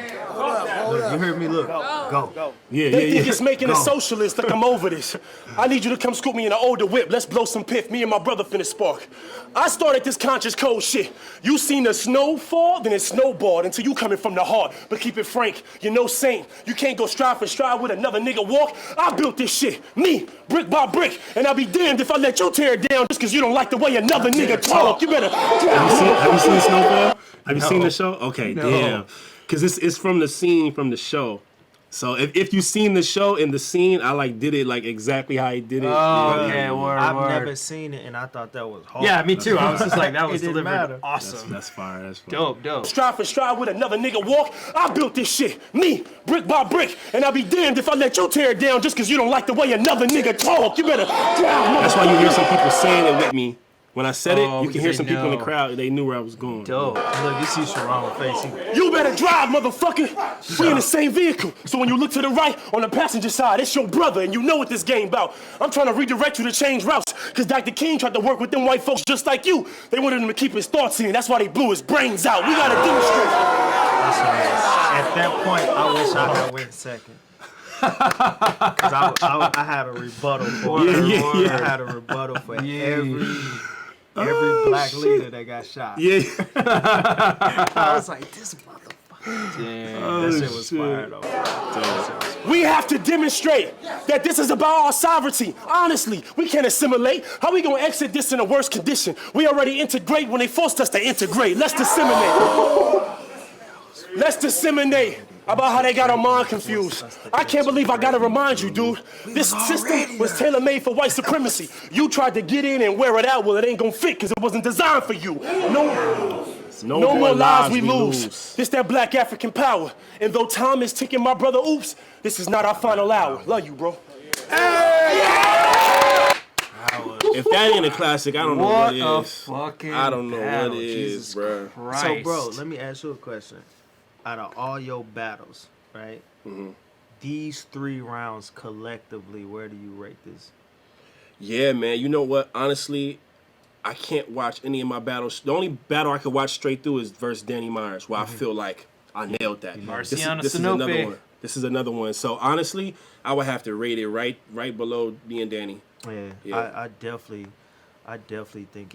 Look, you heard me. Look, go. They think it's making us socialist. Look, I'm over this. I need you to come scoop me in an older whip. Let's blow some piff. Me and my brother finna spark. I started this conscious cold shit. You seen the snow fall, then it snowballed until you coming from the heart. But keep it frank, you're no saint. You can't go stride for stride with another nigga walk. I built this shit, me, brick by brick. And I'll be damned if I let you tear it down just cause you don't like the way another nigga talk. You better. Have you seen Snowfall? Have you seen the show? Okay, No. damn. because it's from the scene from the show. So if you seen the show and the scene, I like did it like exactly how he did it. Oh, okay, word. I've never seen it, and I thought that was hard. Yeah, me too. I was just like, that was didn't delivered matter. awesome. That's fire. That's fire. Dope. Stride for stride with another nigga walk. I built this shit, me, brick by brick, and I'll be damned if I let you tear it down just because you don't like the way another nigga talk. You better down. That's why you hear some people saying it with me. When I said it, you can hear because some they people in the know. crowd. They knew where I was going. Dope. Look, you see Sharon's face. You better drive, motherfucker. We in the same vehicle. So when you look to the right on the passenger side, it's your brother, and you know what this game about. I'm trying to redirect you to change routes, because Dr. King tried to work with them white folks just like you. They wanted him to keep his thoughts in. That's why they blew his brains out. We gotta demonstrate. At that point, I wish I had went second. Because I had a rebuttal for I had a rebuttal for every black leader that got shot. Yeah. I was like, this motherfucker. Damn, that shit was fire though. We have to demonstrate that this is about our sovereignty. Honestly, we can't assimilate. How we gonna exit this in a worse condition? We already integrate when they forced us to integrate. Let's disseminate about how they got our mind confused. I can't believe I gotta remind you, dude. This system was tailor-made for white supremacy. You tried to get in and wear it out. Well, it ain't gonna fit because it wasn't designed for you. No more lives we lose. This that black African power. And though time is ticking, my brother, oops, this is not our final hour. Love you, bro. If that ain't a classic, I don't know what is. What a fucking I don't know battle. what is, Jesus bro. Christ. So, bro, let me ask you a question. Out of all your battles, right? These 3 rounds collectively, where do you rate this? Yeah, man. You know what? Honestly, I can't watch any of my battles. The only battle I could watch straight through is versus Danny Myers, where I feel like I nailed that. This is another one. This is another one. So honestly, I would have to rate it right below me and Danny. Yeah. I definitely think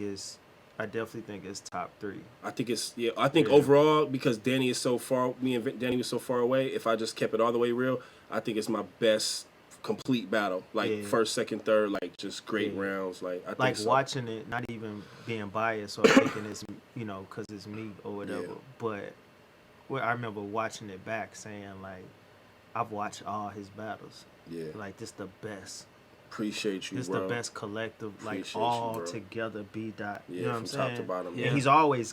it's top 3. I think it's I think overall, because Danny is so far, me and Danny was so far away. If I just kept it all the way real, I think it's my best complete battle. Like first, second, third, like just great rounds. Like I think like so. watching it, not even being biased or thinking it's because it's me or whatever. But I remember watching it back, saying like, I've watched all his battles. Yeah. Like this the best. Appreciate you, this bro. The best collective, like Appreciate all you, together. B dot. Yeah, you know what from I'm saying? top to bottom. Yeah. He's always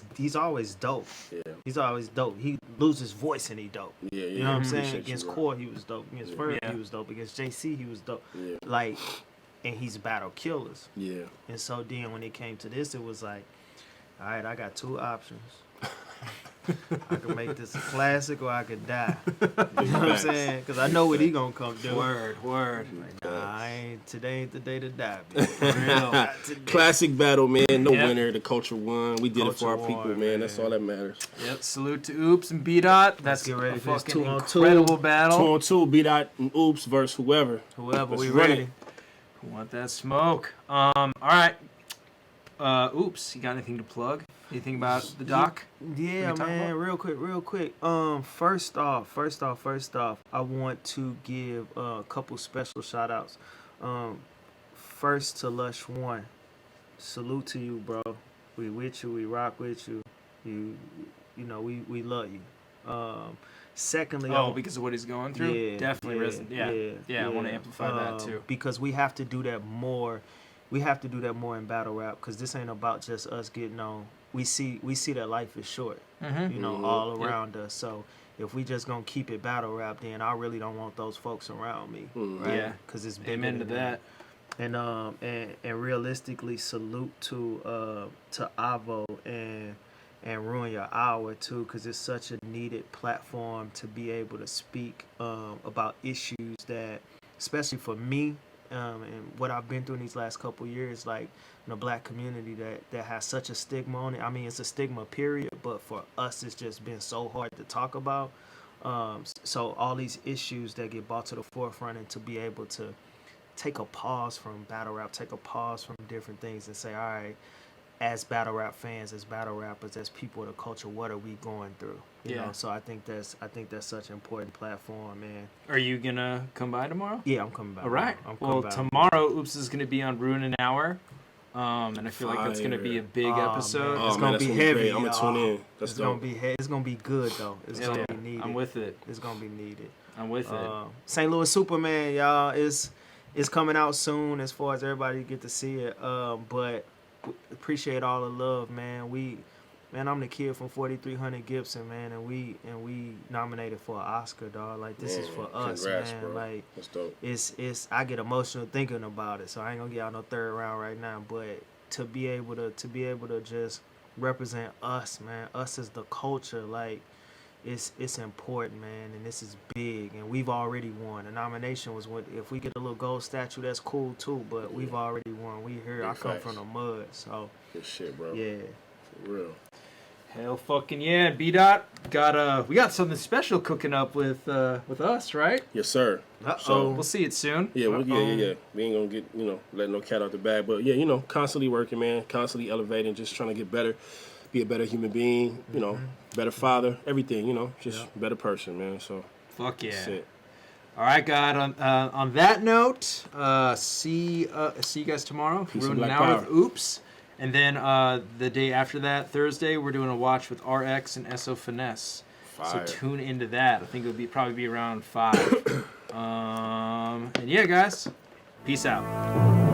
dope. Yeah. He's always dope. He loses voice and he dope. Yeah. You know what I'm saying? Appreciate Against you, bro. Core, he was dope. Against Ferg, he was dope. Against JC, he was dope. Yeah. Like, and he's battle killers. Yeah. And so then when it came to this, it was like, all right, I got 2 options. I could make this a classic or I could die. You know what I'm saying? Because I know what he gonna come do. Word. Like, nah, today ain't the day to die, man. For real. Classic battle, man. No winner. The culture won. We did it for our Culture people, won, man. That's all that matters. Yep. Salute to Oops and B-Dot. That's get ready a for this fucking 2-on-2. incredible battle. 2-on-2, B-Dot and Oops versus whoever. Whoever, we run ready. it. Who want that smoke? All right. Oops, you got anything to plug? Anything about the doc? Yeah, man. Real quick. First off, I want to give a couple special shout outs. First to Lush One. Salute to you, bro. We with you, we rock with you. You know, we love you. Secondly, because of what he's going through? Yeah, Definitely I want to amplify that too. Because we have to do that more. We have to do that more in battle rap, because this ain't about just us getting on. We see that life is short, all around us. So if we just gonna keep it battle rap, then I really don't want those folks around me, right? Yeah, because it's big. Amen to that. And realistically, salute to Avo and Ruin Your Hour too, because it's such a needed platform to be able to speak about issues that, especially for me. And what I've been through in these last couple years, like in the black community that has such a stigma on it. I mean, it's a stigma, period, but for us, it's just been so hard to talk about. So all these issues that get brought to the forefront, and to be able to take a pause from battle rap, take a pause from different things and say, all right, as battle rap fans, as battle rappers, as people of the culture, what are we going through? You know? So I think that's such an important platform, man. Are you gonna come by tomorrow? Yeah, I'm coming by. All right. I'm coming tomorrow, Oops is gonna be on Ruin an Hour. And I feel like that's gonna be a big episode. It's gonna be heavy. I'm gonna tune in. It's gonna be it's gonna be good though. It's gonna be needed. I'm with it. It's gonna be needed. I'm with it. St. Louis Superman, y'all, is coming out soon as far as everybody get to see it. But appreciate all the love, man. I'm the kid from 4300 Gibson, man, and we nominated for an Oscar, dog. Like this is for us, congrats, man. Bro. Like that's dope. It's I get emotional thinking about it, so I ain't gonna get out no third round right now. But to be able to just represent us, man, us as the culture, like. It's important, man, and this is big, and we've already won. The nomination was if we get a little gold statue, that's cool too. But we've already won. We here. I come from the mud, so good shit, bro. Yeah, for real. Hell fucking yeah, B-Dot we got something special cooking up with us, right? Yes, sir. So we'll see it soon. Yeah, yeah. We ain't gonna get let no cat out the bag, but yeah, constantly working, man, constantly elevating, just trying to get better. Be a better human being, better father, everything, just better person, man. So fuck yeah. That's it. All right, God. On that note, see you guys tomorrow. Peace We're doing and an black hour power. with Oops, and then the day after that, Thursday, we're doing a watch with RX and SO Finesse. Fire. So tune into that. I think it'll probably be around 5. And yeah, guys, peace out.